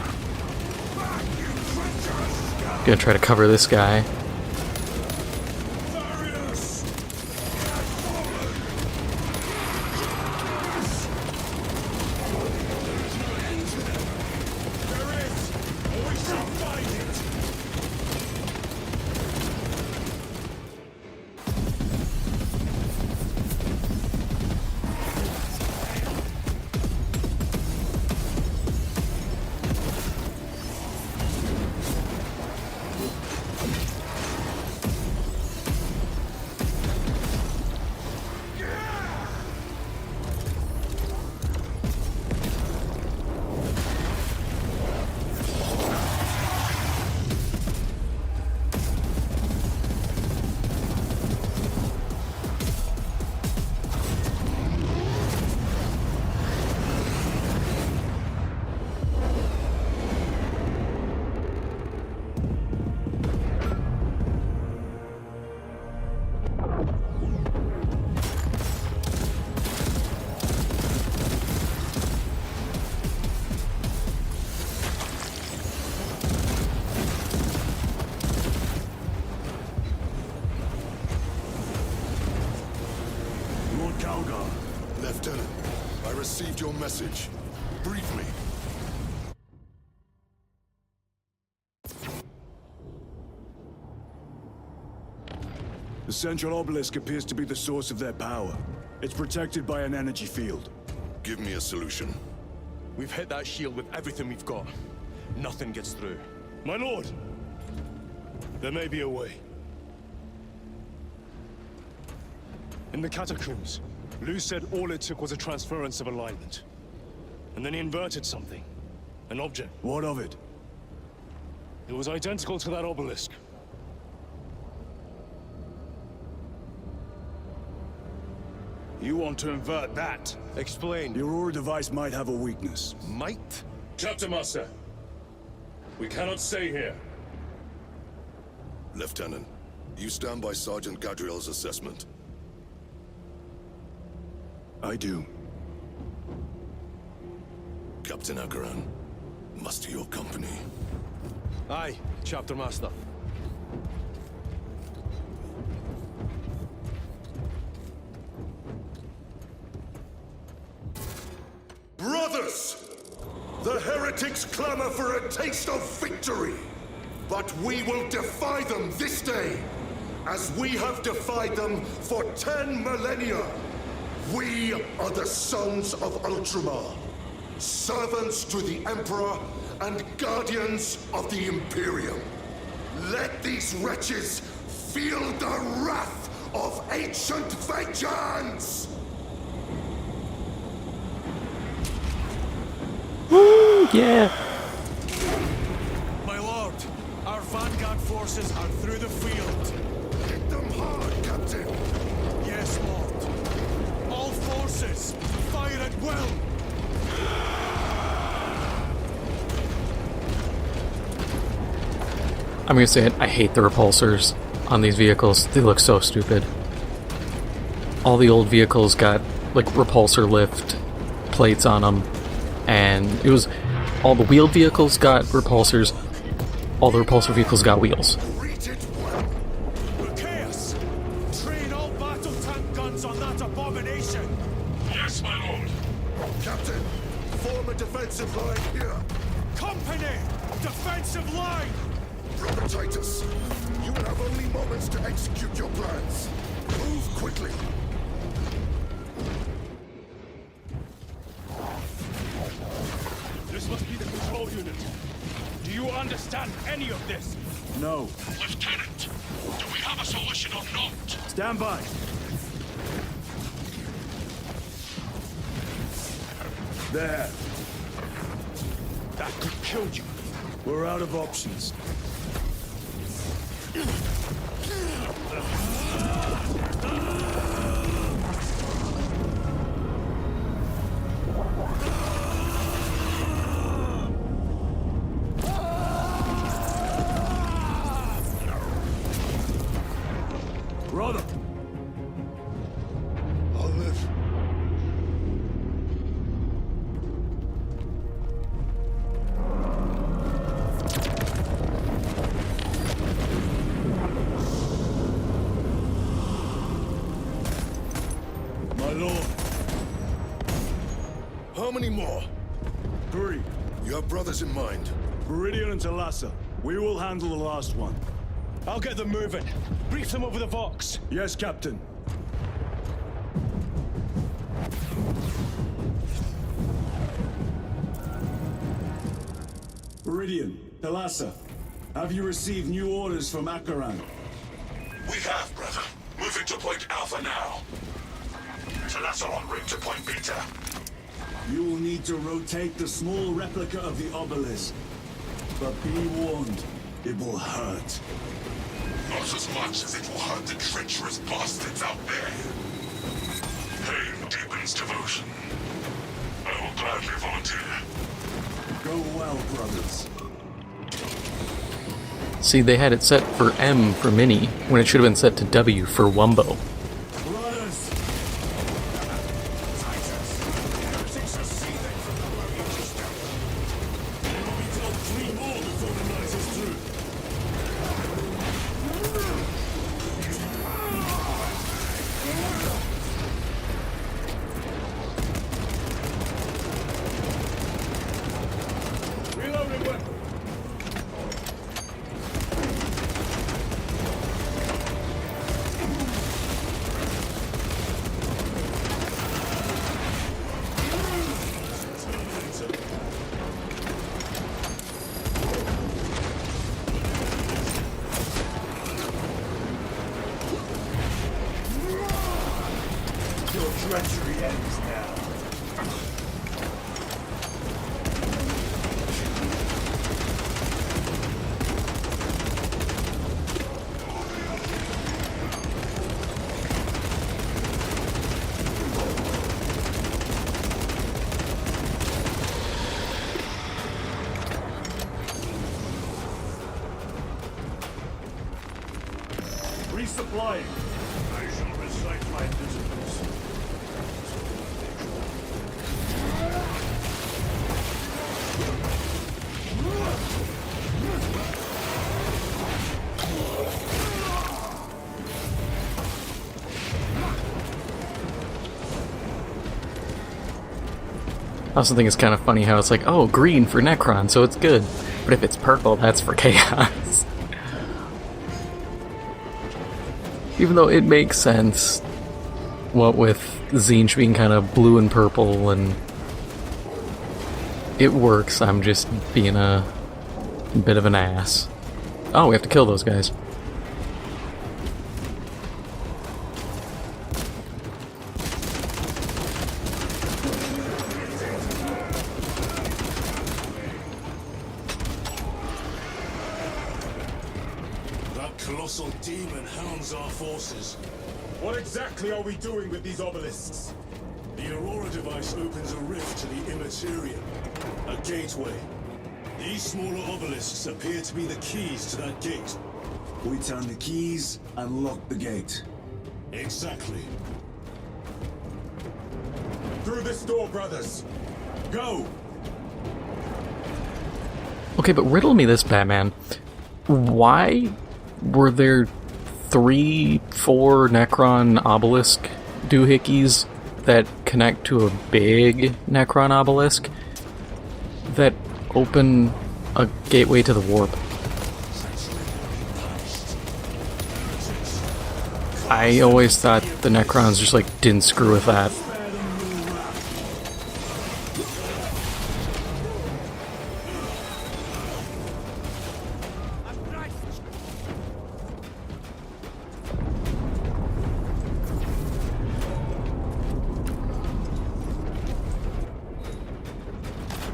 Back, you treacherous scum! Gonna try to cover this guy. Zarius! Get forward! There is! We shall find it! Lieutenant, I received your message. Brief me. The central obelisk appears to be the source of their power. It's protected by an energy field. Give me a solution. We've hit that shield with everything we've got. Nothing gets through. My lord! There may be a way. In the catacombs, Lou said all it took was a transference of alignment. And then he inverted something. An object. What of it? It was identical to that obelisk. You want to invert that? Explain. Your Aura device might have a weakness. Might? Chapter Master, we cannot stay here. Lieutenant, you stand by Sergeant Gadriel's assessment. I do. Captain Akaran, muster your company. Aye, Chapter Master. Brothers! The heretics clamor for a taste of victory. But we will defy them this day, as we have defied them for 10 millennia. We are the sons of Ultramar, servants to the Emperor and guardians of the Imperium. Let these wretches feel the wrath of ancient vengeance! Woo! Yeah! My lord, our vanguard forces are through the field. Hit them hard, Captain! Yes, lord. All forces, fire fire at will! I'm gonna say it, I hate the repulsors on these vehicles. They look so stupid. All the old vehicles got, like, repulsor lift plates on them, and it was... all the wheeled vehicles got repulsors, all the repulsor vehicles got wheels. Chaos! Train all battle tank guns on that abomination! Yes, my lord. Captain, form a defensive line here. Company! Defensive line! Brother Titus, you will have only moments to execute your plans. Move quickly. This must be the control unit. Do you understand any of this? No. Lieutenant, do we have a solution or not? Stand by. There. That could kill you. We're out of options. Brother! I'll live. My lord. How many more? 3. You have brothers in mind. Viridian and Talassa. We will handle the last one. I'll get them moving. Brief them over the Vox. Yes, Captain. Viridian, Talassa, have you received new orders from Akaran? We have, brother. Moving to point Alpha now. Talassa en route to point Beta. You will need to rotate the small replica of the obelisk. But be warned, it will hurt. Not as much as it will hurt the treacherous bastards out there. Pain deepens devotion. I will gladly volunteer. Go well, brothers. See, they had it set for M for Mini, when it should have been set to W for Wumbo. Brothers! Reloading weapon. Your treachery ends now. Resupplying. I shall recite my visitors. I also think it's kind of funny how it's like, oh, green for Necron, so it's good. But if it's purple, that's for chaos. Even though it makes sense, what with Tzeentch being kind of blue and purple, and it works. I'm just being a bit of an ass. Oh, we have to kill those guys. That colossal demon hounds our forces. What exactly are we doing with these obelisks? The Aurora device opens a rift to the Immaterium, a gateway. These smaller obelisks appear to be the keys to that gate. We turn the keys and lock the gate. Exactly. Through this door, brothers. Go! Okay, but riddle me this, Batman. Why were there 3, 4 Necron obelisk doohickeys that connect to a big Necron obelisk that open a gateway to the warp? I always thought the Necrons just like didn't screw with that.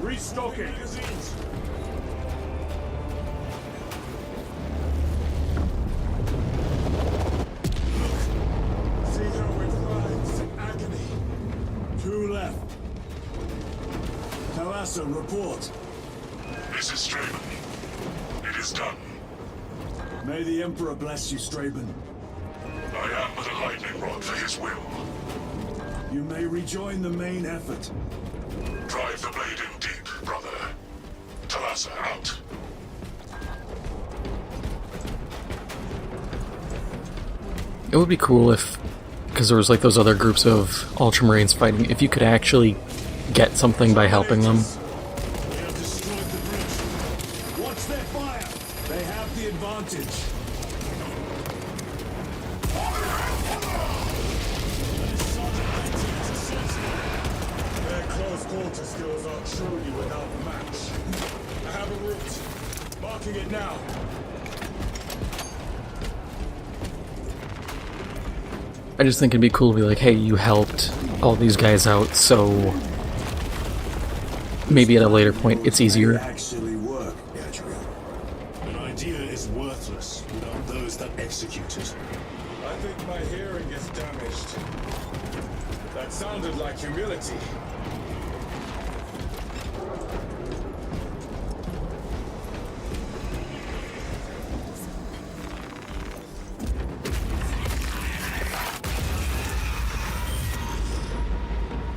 Restocking. See how it writhes in agony. 2 left. Talassa, report. This is Straven. It is done. May the Emperor bless you, Straben. I am but a lightning rod for his will. You may rejoin the main effort. Drive the blade in deep, brother. Talassa out. It would be cool if, because there was like those other groups of Ultramarines fighting, if you could actually get something by helping them. We have destroyed the bridge. Watch their fire. They have the advantage. Their close quarter skills are truly without match. I have a route. Marking it now. I just think it'd be cool to be like, hey, you helped all these guys out, so maybe at a later point it's easier. Actually work, Gabriel. An idea is worthless without those that execute it. I think my hearing is damaged. That sounded like humility.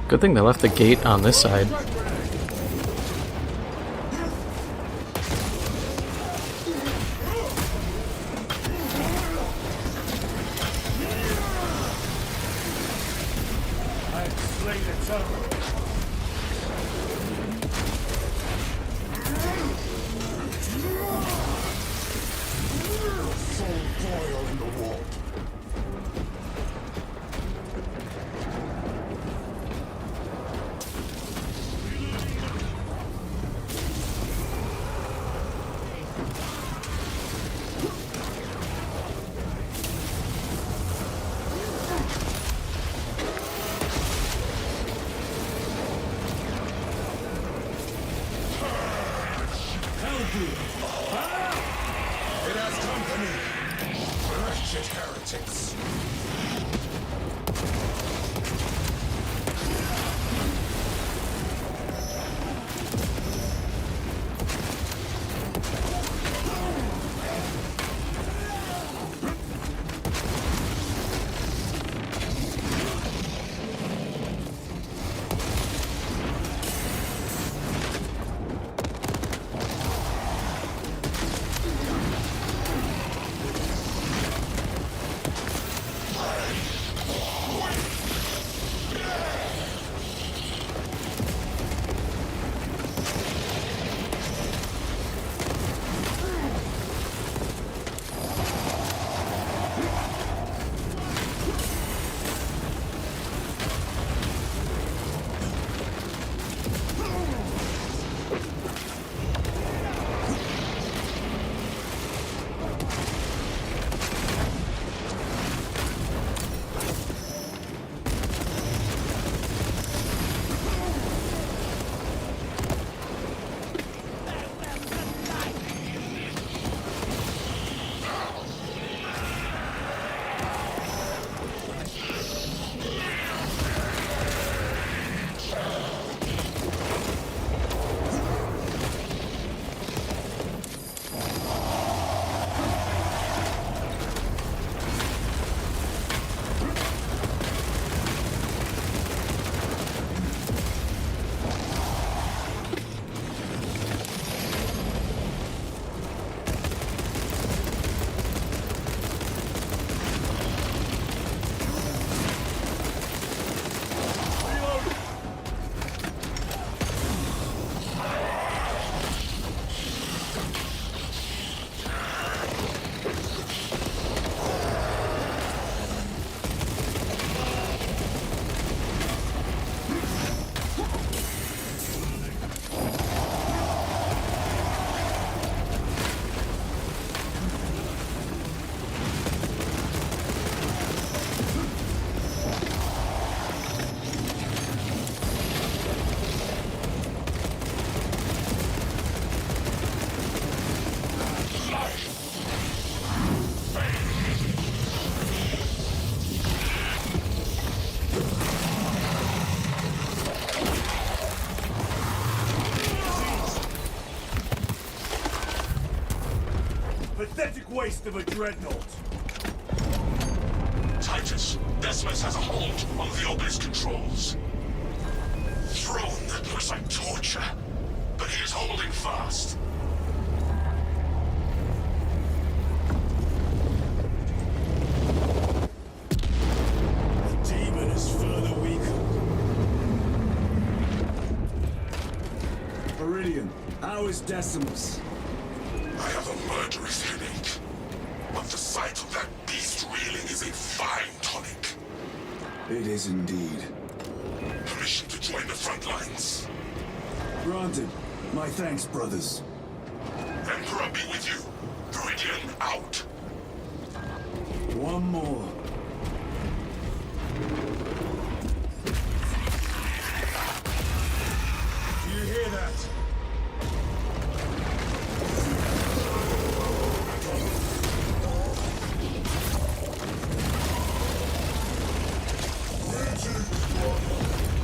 Good thing they left the gate on this side. It has company. Wretched heretics. pathetic waste of a dreadnought. Titus, Decimus has a hold on the Obelisk controls. Throne that looks like torture, but he is holding fast. The demon is further weakened. Viridian, how is Decimus? I have a murderous headache, but the sight of that beast reeling is a fine tonic. It is indeed. Permission to join the front lines. Granted. My thanks, brothers. Emperor be with you. Viridian out. One more. Do you hear that?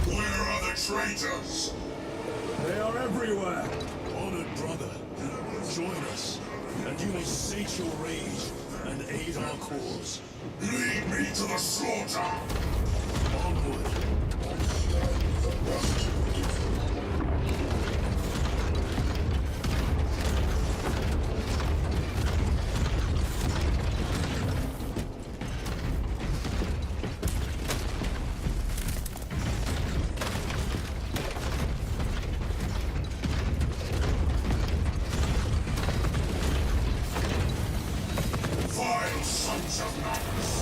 Where are the traitors? They are everywhere. Honored brother, join us, and you may sate your rage and aid our cause. Lead me to the slaughter! Onward. Vile sons of madness!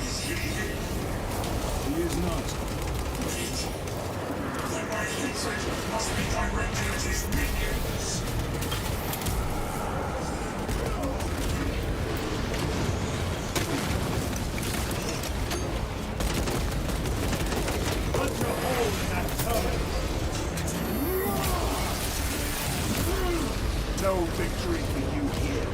Is he here? He is not. Then my hatred must be directed at his minions! Put your hold in that turret. No victory for you here.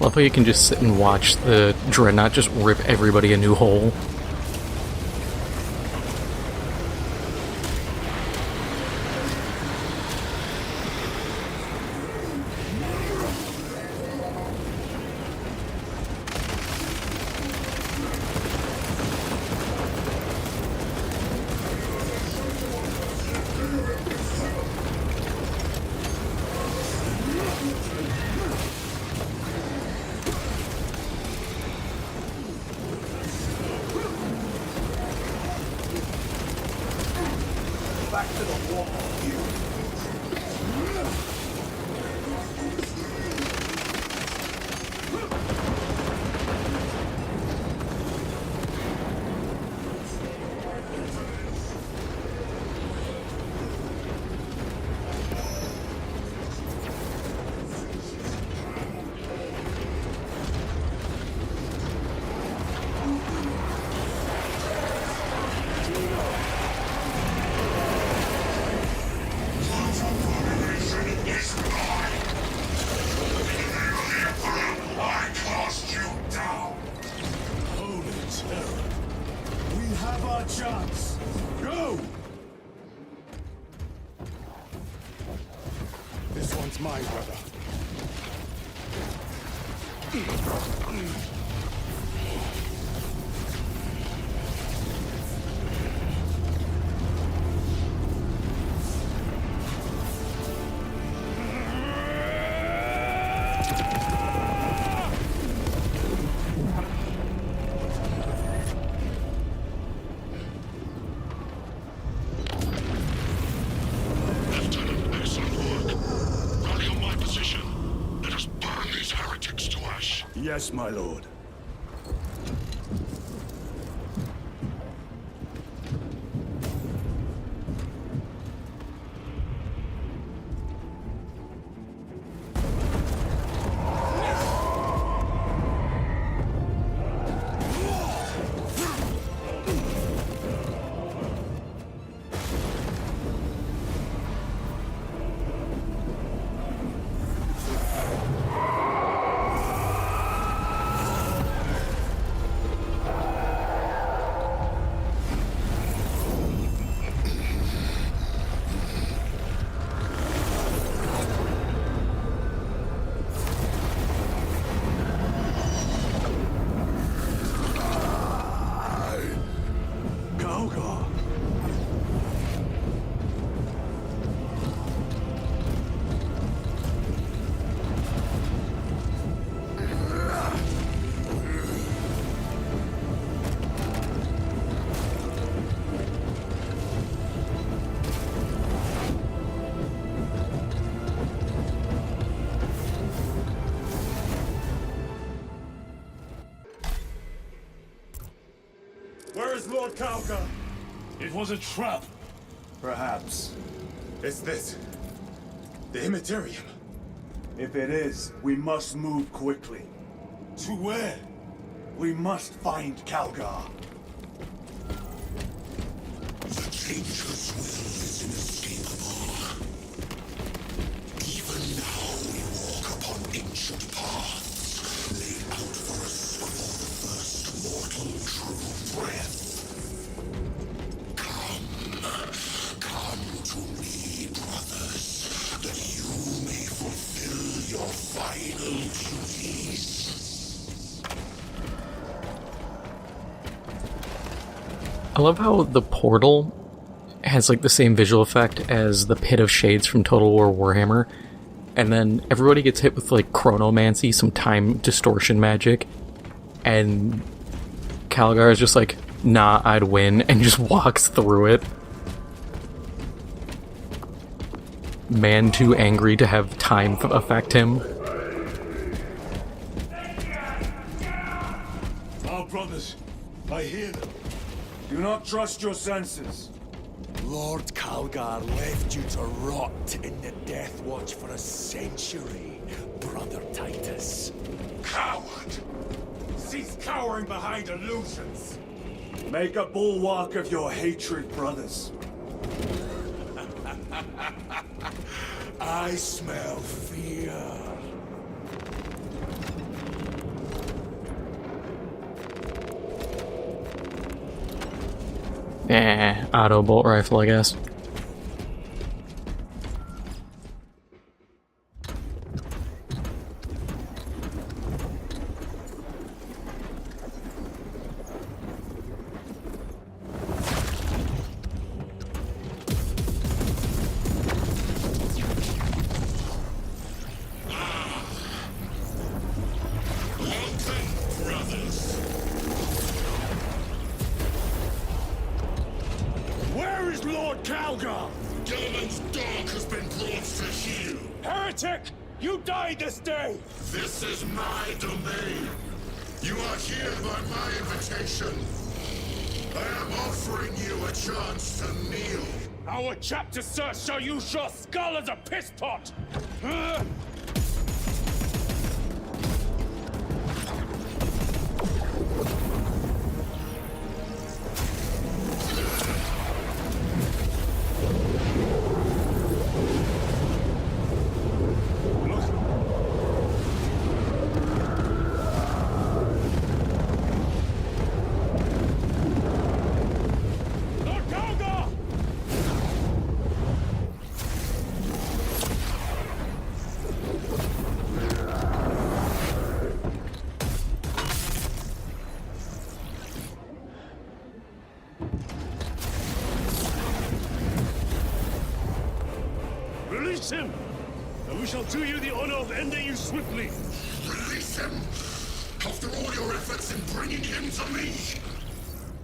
Love how you can just sit and watch the Dreadnought just rip everybody a new hole. Back to the wall. I cast you down! Holy terror. We have our chance. Go! This one's mine, brother. Lieutenant, excellent work. Rally on my position. Let us burn these heretics to ash. Yes, my lord. Lord Calgar? It was a trap. Perhaps. It's this. The Imurium. If it is, we must move quickly. To where? We must find Calgar. The dangerous will is inescapable. Even now we walk upon ancient paths, laid out for us before the first mortal true breath. Come to me, brothers, that you may fulfill your final duties. I love how the portal has like the same visual effect as the Pit of Shades from Total War Warhammer, and then everybody gets hit with like chronomancy, some time distortion magic, and Calgar is just like, nah, I'd win, and just walks through it. Man too angry to have time affect him. Our brothers, I hear them. Do not trust your senses. Lord Calgar left you to rot in the Death Watch for a century, Brother Titus. Coward! Cease cowering behind illusions! Make a bulwark of your hatred, brothers. I smell fear. Auto bolt rifle, I guess. Where is Lord Calgar? Gilliman's dog has been brought to heel. Heretic! You died this day! This is my domain. You are here by my invitation. I am offering you a chance to kneel. Our chapter, sir, shall use your skull as a piss pot! Release him, and we shall do you the honor of ending you swiftly. Release him! After all your efforts in bringing him to me!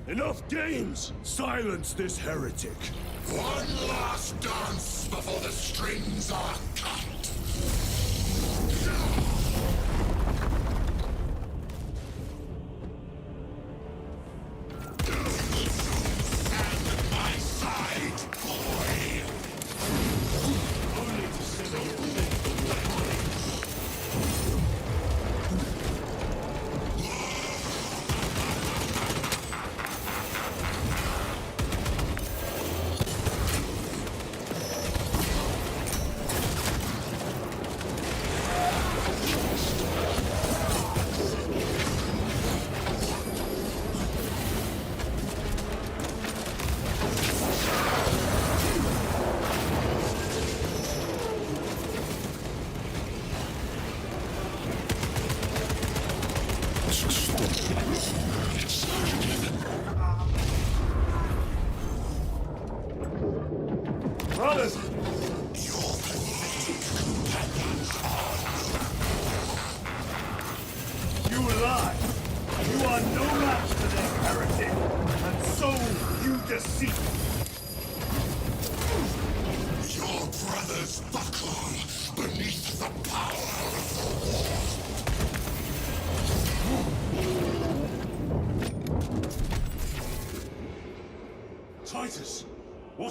Enough games! Silence this heretic. One last dance before the strings are cut! Stand at my side, boy! Only to sever your Brothers! You lie! You are no match to this heretic, and so you deceive. Your brothers buckle beneath the power of the war.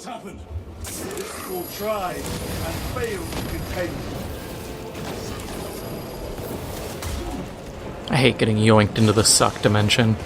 What happened? This fool tried and failed to contain me. I hate getting yoinked into the suck dimension.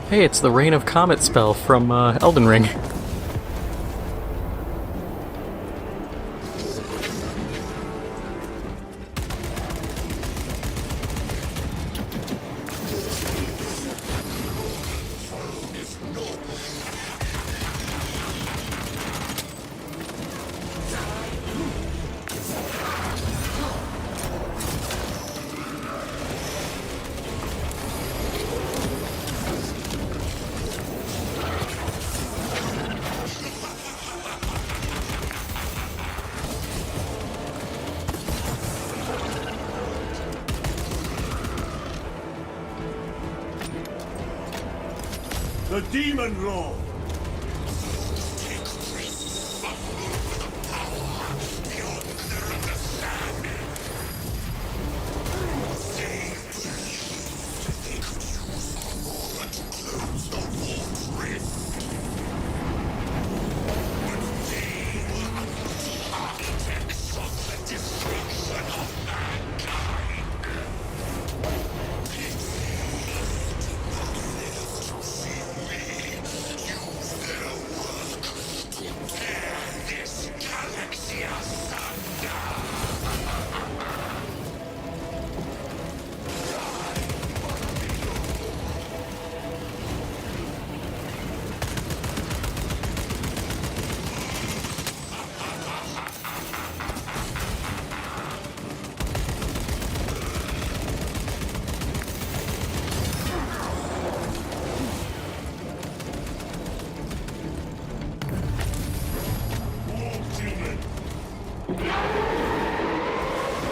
Hey, it's the Rain of Comet spell from Elden Ring. The Demon Lord!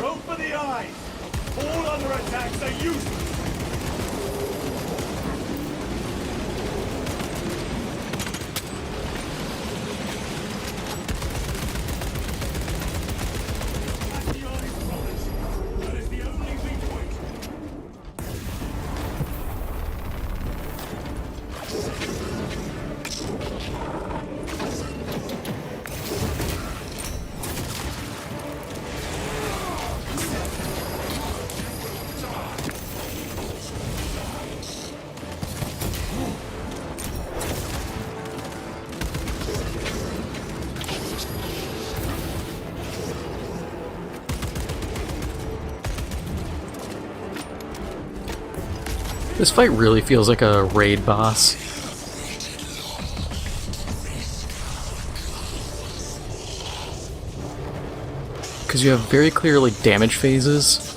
Go for the eyes! All other attacks are useless! That is the only weak point. This fight really feels like a raid boss. Because you have very clearly damage phases.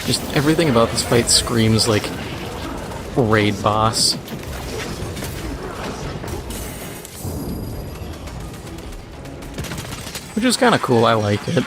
Just everything about this fight screams like raid boss. Which is kind of cool, I like it.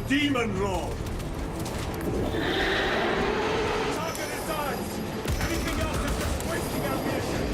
Demon Lord! Target his eyes! Anything else is just wasting ammunition!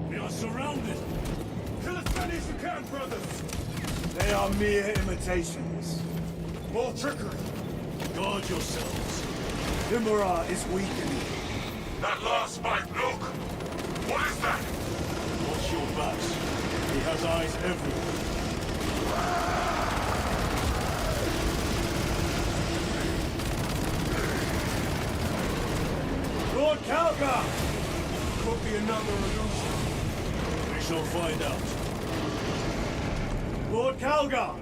We are surrounded! Kill as many as you can, brothers! They are mere imitations. More trickery! Guard yourselves. Imurah is weakening. That last fight, look! What is that? Watch your backs. He has eyes everywhere. Lord Calgar! Could be another illusion. We shall find out. Lord Calgar!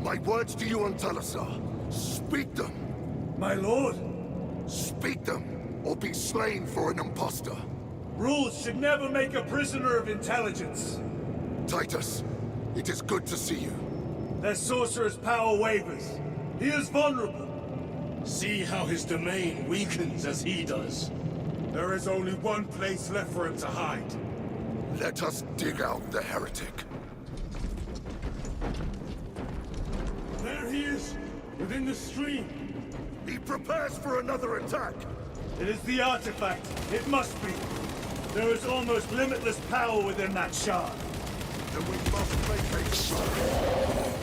My words to you on Talasar. Speak them. My lord! Speak them, or be slain for an impostor. Rules should never make a prisoner of intelligence. Titus, it is good to see you. Their sorcerer's power wavers. He is vulnerable. See how his domain weakens as he does. There is only one place left for him to hide. Let us dig out the heretic. There he is, within the stream. He prepares for another attack. It is the artifact. It must be. There is almost limitless power within that shard. Then we must vacate the site.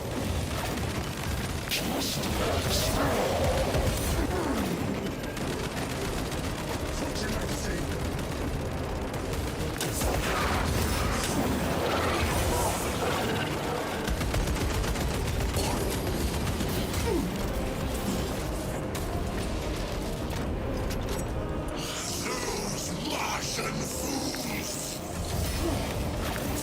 Martian fools!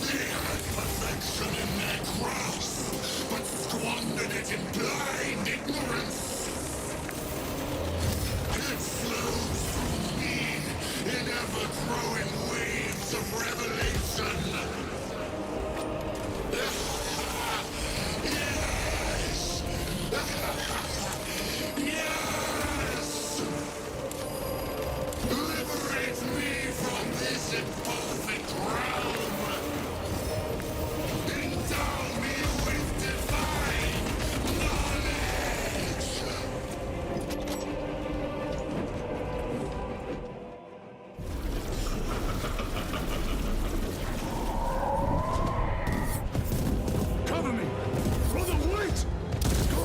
They had perfection in their grasp, but squandered it in blind ignorance. It flows through me in ever-growing waves of revelation. Yes! Yes! Liberate me from this imperfect realm! Endow me with divine knowledge! Cover me! Brother, wait! Go!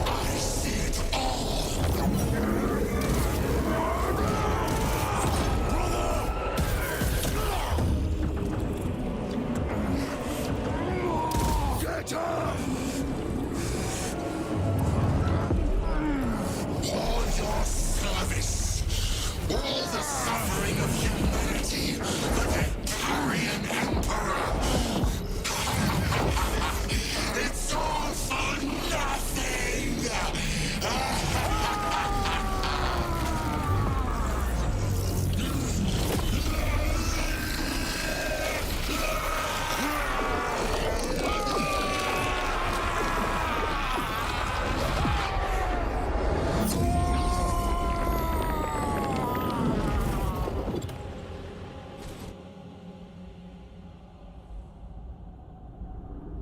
I see it all! Get up! All your service, all the suffering of humanity, the Victorian Emperor. It's all for nothing!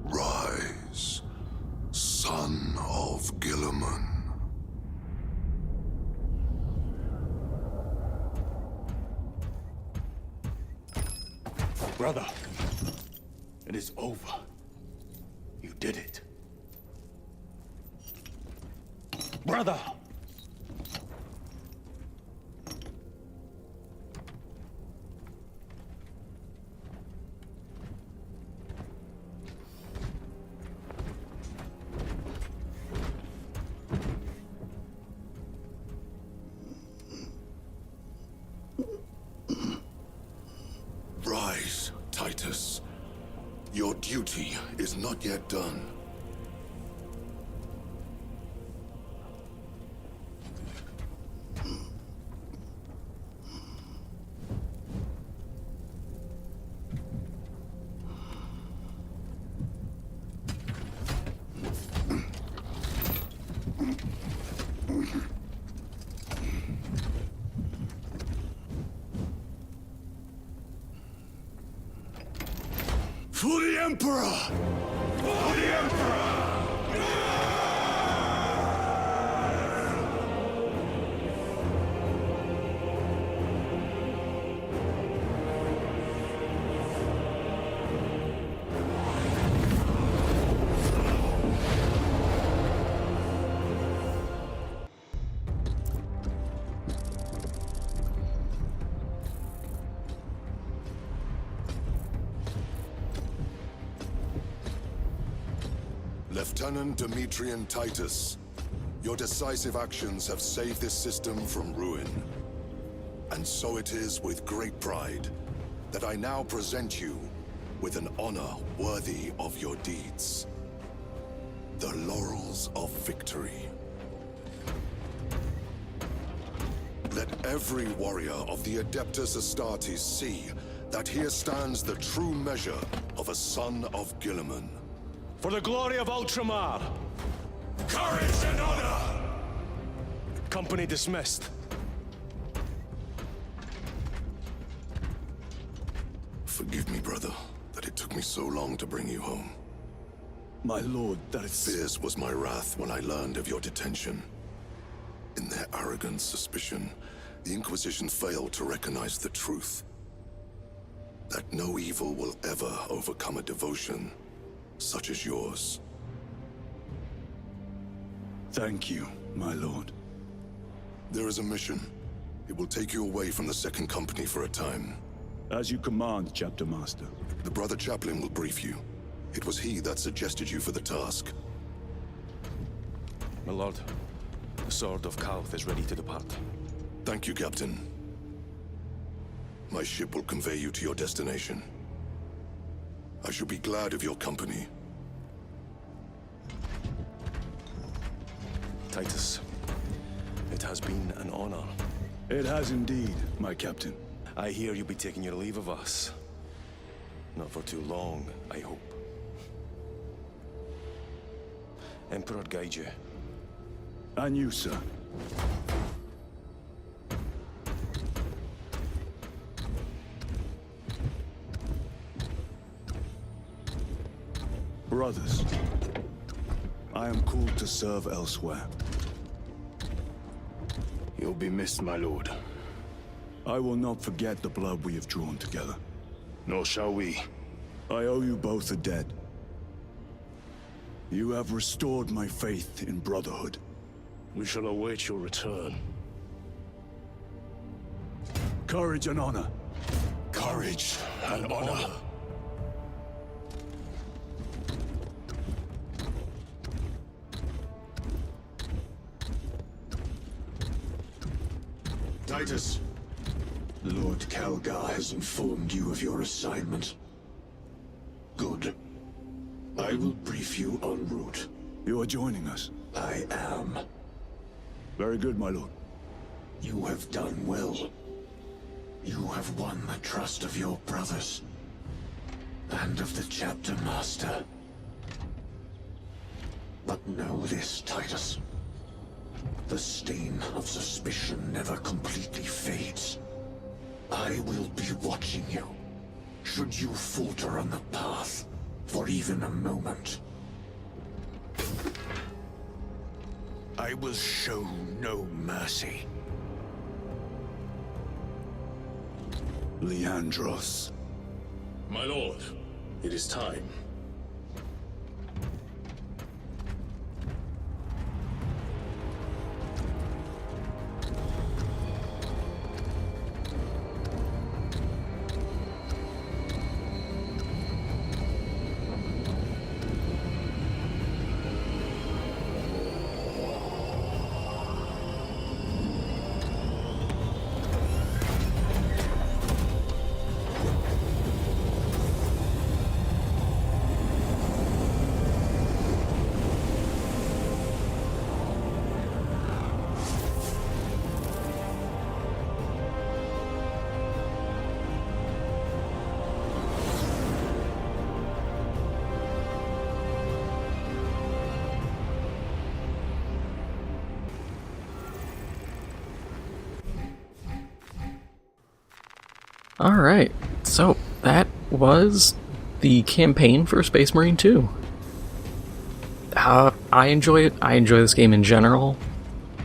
Rise, son of Gilliman. Brother, it is over. You did it. Brother! duty is not yet done. For the Emperor! For the Emperor! Lieutenant Demetrian Titus, your decisive actions have saved this system from ruin. And so it is with great pride that I now present you with an honor worthy of your deeds. The Laurels of Victory. Let every warrior of the Adeptus Astartes see that here stands the true measure of a son of Guilliman. For the glory of Ultramar! Courage and honor! Company dismissed. Forgive me, brother, that it took me so long to bring you home. My lord, that is... Fierce was my wrath when I learned of your detention. In their arrogant suspicion, the Inquisition failed to recognize the truth. That no evil will ever overcome a devotion such as yours. Thank you, my lord. There is a mission. It will take you away from the Second Company for a time. As you command, Chapter Master. The Brother Chaplain will brief you. It was he that suggested you for the task. My lord, the Sword of Kalth is ready to depart. Thank you, Captain. My ship will convey you to your destination. I shall be glad of your company. Titus, it has been an honor. It has indeed, my captain. I hear you'll be taking your leave of us. Not for too long, I hope. Emperor guide you. And you, sir. Brothers, I am called to serve elsewhere. You'll be missed, my lord. I will not forget the blood we have drawn together. Nor shall we. I owe you both a debt. You have restored my faith in brotherhood. We shall await your return. Courage and honor. Courage and honor. Titus, Lord Calgar has informed you of your assignment. Good. I will brief you en route. You are joining us. I am. Very good, my lord. You have done well. You have won the trust of your brothers. And of the Chapter Master. But know this, Titus. The stain of suspicion never completely fades. I will be watching you, should you falter on the path, for even a moment. I will show no mercy. Leandros. My lord, it is time. Alright, so that was the campaign for Space Marine 2. I enjoy it. I enjoy this game in general.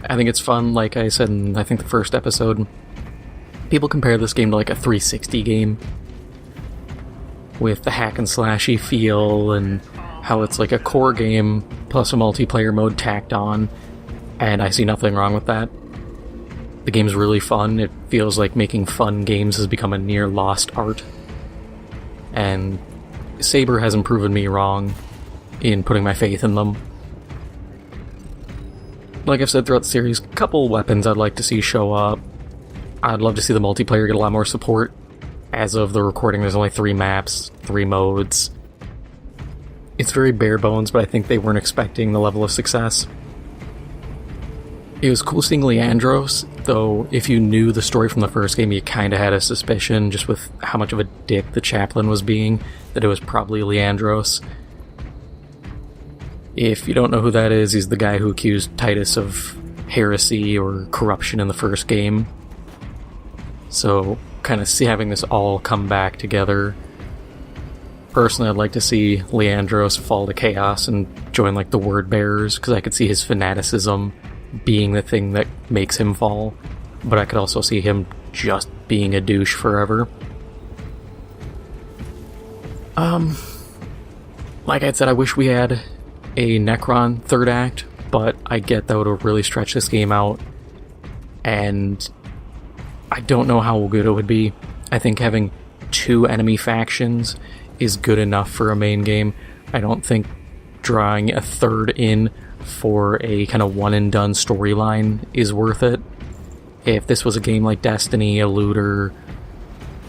I think it's fun, like I said in, I think, the first episode. People compare this game to like a 360 game, with the hack and slashy feel, and how it's like a core game plus a multiplayer mode tacked on, and I see nothing wrong with that. The game's really fun. It feels like making fun games has become a near lost art, and Saber hasn't proven me wrong in putting my faith in them. Like I've said throughout the series, a couple weapons I'd like to see show up. I'd love to see the multiplayer get a lot more support. As of the recording, there's only 3 maps, 3 modes. It's very bare bones, but I think they weren't expecting the level of success. It was cool seeing Leandros, though if you knew the story from the first game, you kinda had a suspicion, just with how much of a dick the chaplain was being, that it was probably Leandros. If you don't know who that is, he's the guy who accused Titus of heresy or corruption in the first game. So, kind of having this all come back together. Personally, I'd like to see Leandros fall to chaos and join like the Word Bearers, because I could see his fanaticism being the thing that makes him fall, but I could also see him just being a douche forever. Like I said, I wish we had a Necron third act, but I get that would really stretch this game out, and I don't know how good it would be. I think having 2 enemy factions is good enough for a main game. I don't think drawing a third in for a kind of one-and-done storyline is worth it. If this was a game like Destiny, a looter,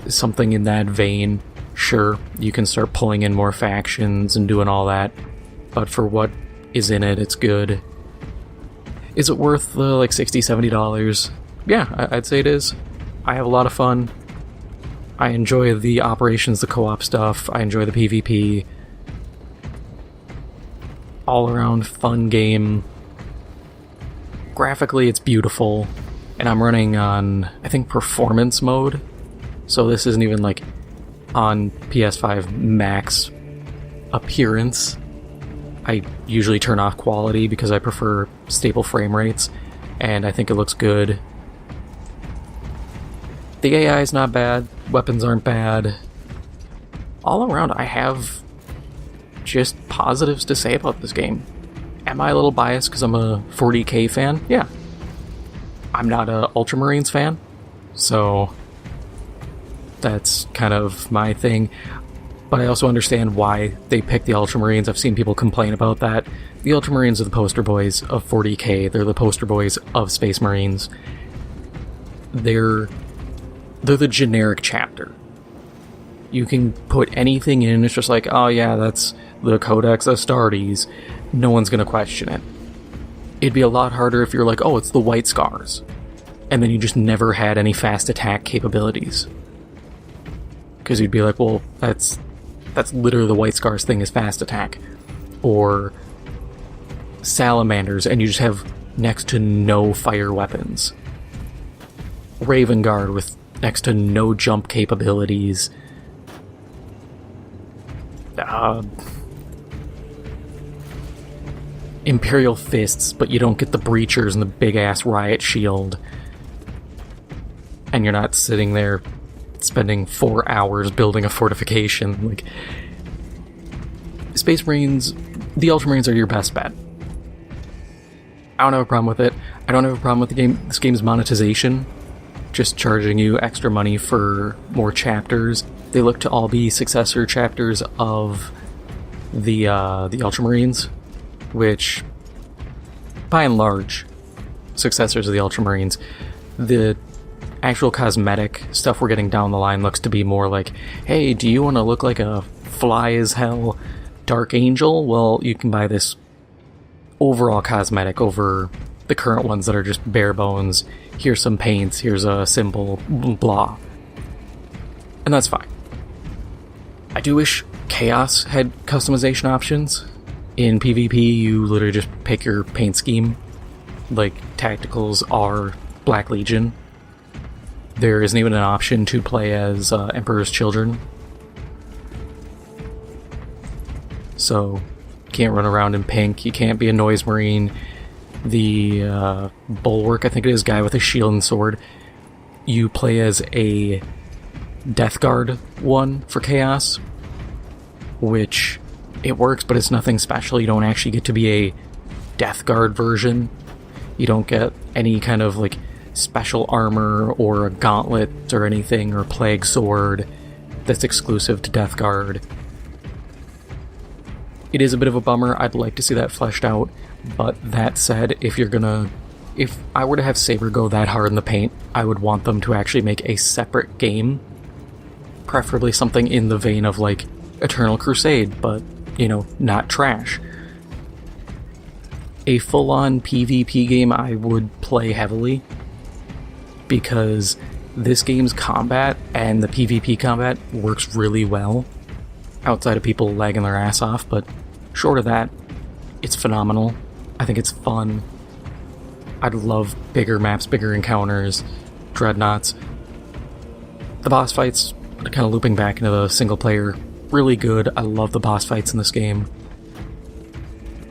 something in that vein, sure, you can start pulling in more factions and doing all that. But for what is in it, it's good. Is it worth the like $60, $70? Yeah, I'd say it is. I have a lot of fun. I enjoy the operations, the co-op stuff. I enjoy the PvP. All around fun game. Graphically, it's beautiful. And I'm running on, I think, performance mode. So this isn't even like on PS5 max appearance. I usually turn off quality because I prefer stable frame rates, and I think it looks good. The AI is not bad, weapons aren't bad. All around, I have just positives to say about this game. Am I a little biased because I'm a 40k fan? Yeah. I'm not a Ultramarines fan, so that's kind of my thing. But I also understand why they picked the Ultramarines. I've seen people complain about that. The Ultramarines are the poster boys of 40k. They're the poster boys of Space Marines. They're the generic chapter. You can put anything in, it's just like, oh yeah, that's the Codex Astartes. No one's gonna question it. It'd be a lot harder if you're like, oh, it's the White Scars, and then you just never had any fast attack capabilities. Because you'd be like, well, that's literally the White Scars thing is fast attack. Or Salamanders, and you just have next to no fire weapons. Raven Guard with next to no jump capabilities. Imperial Fists, but you don't get the Breachers and the big-ass Riot Shield. And you're not sitting there spending 4 hours building a fortification. Like, Space Marines, the Ultramarines are your best bet. I don't have a problem with it. I don't have a problem with the game. This game's monetization, just charging you extra money for more chapters. They look to all be successor chapters of the Ultramarines, which, by and large, successors of the Ultramarines. The actual cosmetic stuff we're getting down the line looks to be more like, hey, do you want to look like a fly as hell Dark Angel? Well, you can buy this overall cosmetic over the current ones that are just bare bones. Here's some paints, here's a symbol, blah. And that's fine. I do wish Chaos had customization options. In PvP, you literally just pick your paint scheme. Like, Tacticals are Black Legion. There isn't even an option to play as Emperor's Children. So, you can't run around in pink, you can't be a Noise Marine. The Bulwark, I think it is, guy with a shield and sword. You play as a Death Guard one for Chaos, which it works, but it's nothing special. You don't actually get to be a Death Guard version. You don't get any kind of like special armor or a gauntlet or anything, or plague sword that's exclusive to Death Guard. It is a bit of a bummer. I'd like to see that fleshed out, but that said, if I were to have Saber go that hard in the paint, I would want them to actually make a separate game, preferably something in the vein of like Eternal Crusade, but, you know, not trash. A full-on PvP game I would play heavily, because this game's combat and the PvP combat works really well, outside of people lagging their ass off, but short of that, it's phenomenal. I think it's fun. I'd love bigger maps, bigger encounters, dreadnoughts. The boss fights, kind of looping back into the single player, really good. I love the boss fights in this game.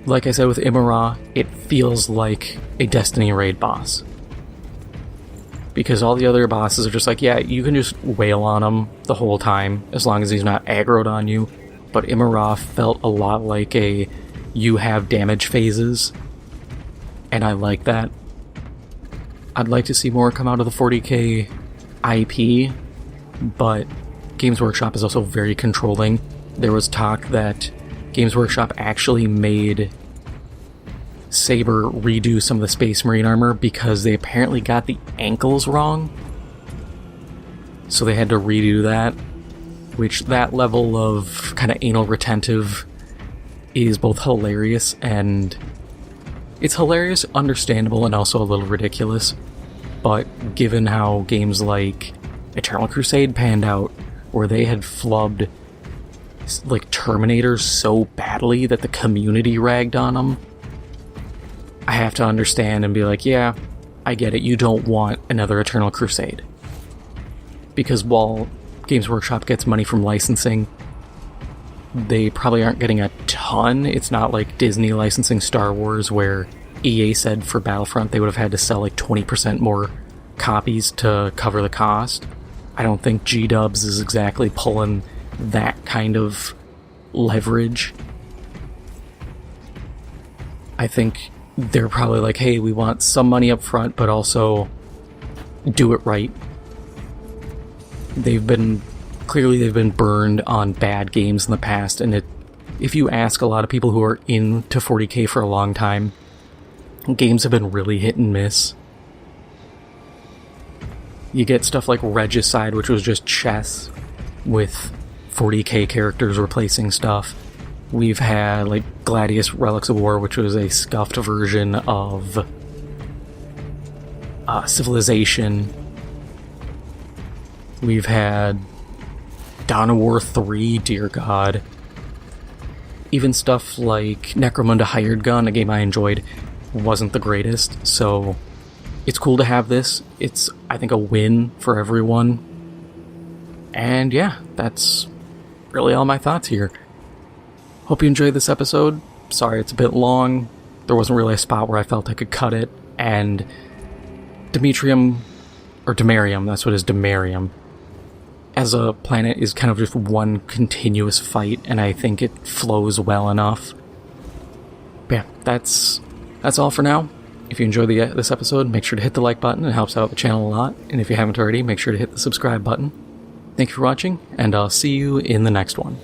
Like I said with Imurah, it feels like a Destiny raid boss. Because all the other bosses are just like, yeah, you can just wail on him the whole time, as long as he's not aggroed on you. But Imurah felt a lot like you have damage phases, and I like that. I'd like to see more come out of the 40k IP, but Games Workshop is also very controlling. There was talk that Games Workshop actually made Saber redo some of the Space Marine armor because they apparently got the ankles wrong. So they had to redo that, which that level of kind of anal retentive is both hilarious and... It's hilarious, understandable, and also a little ridiculous. But given how games like Eternal Crusade panned out, where they had flubbed like Terminators so badly that the community ragged on them, I have to understand and be like, yeah, I get it, you don't want another Eternal Crusade. Because while Games Workshop gets money from licensing, they probably aren't getting a ton. It's not like Disney licensing Star Wars, where EA said for Battlefront they would have had to sell like 20% more copies to cover the cost. I don't think G-Dubs is exactly pulling that kind of leverage. I think they're probably like, hey, we want some money up front, but also do it right. They've been burned on bad games in the past, and if you ask a lot of people who are into 40k for a long time, games have been really hit and miss. You get stuff like Regicide, which was just chess with 40k characters replacing stuff. We've had like Gladius Relics of War, which was a scuffed version of Civilization. We've had Dawn of War 3, dear god. Even stuff like Necromunda Hired Gun, a game I enjoyed, wasn't the greatest, so it's cool to have this. It's, I think, a win for everyone. And yeah, that's really all my thoughts here. Hope you enjoyed this episode. Sorry it's a bit long. There wasn't really a spot where I felt I could cut it, and Demerium, that's what it is, Demerium, as a planet is kind of just one continuous fight, and I think it flows well enough. But yeah, that's all for now. If you enjoyed this episode, make sure to hit the like button. It helps out the channel a lot. And if you haven't already, make sure to hit the subscribe button. Thank you for watching, and I'll see you in the next one.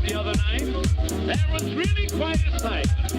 The other night, there was really quite a sight.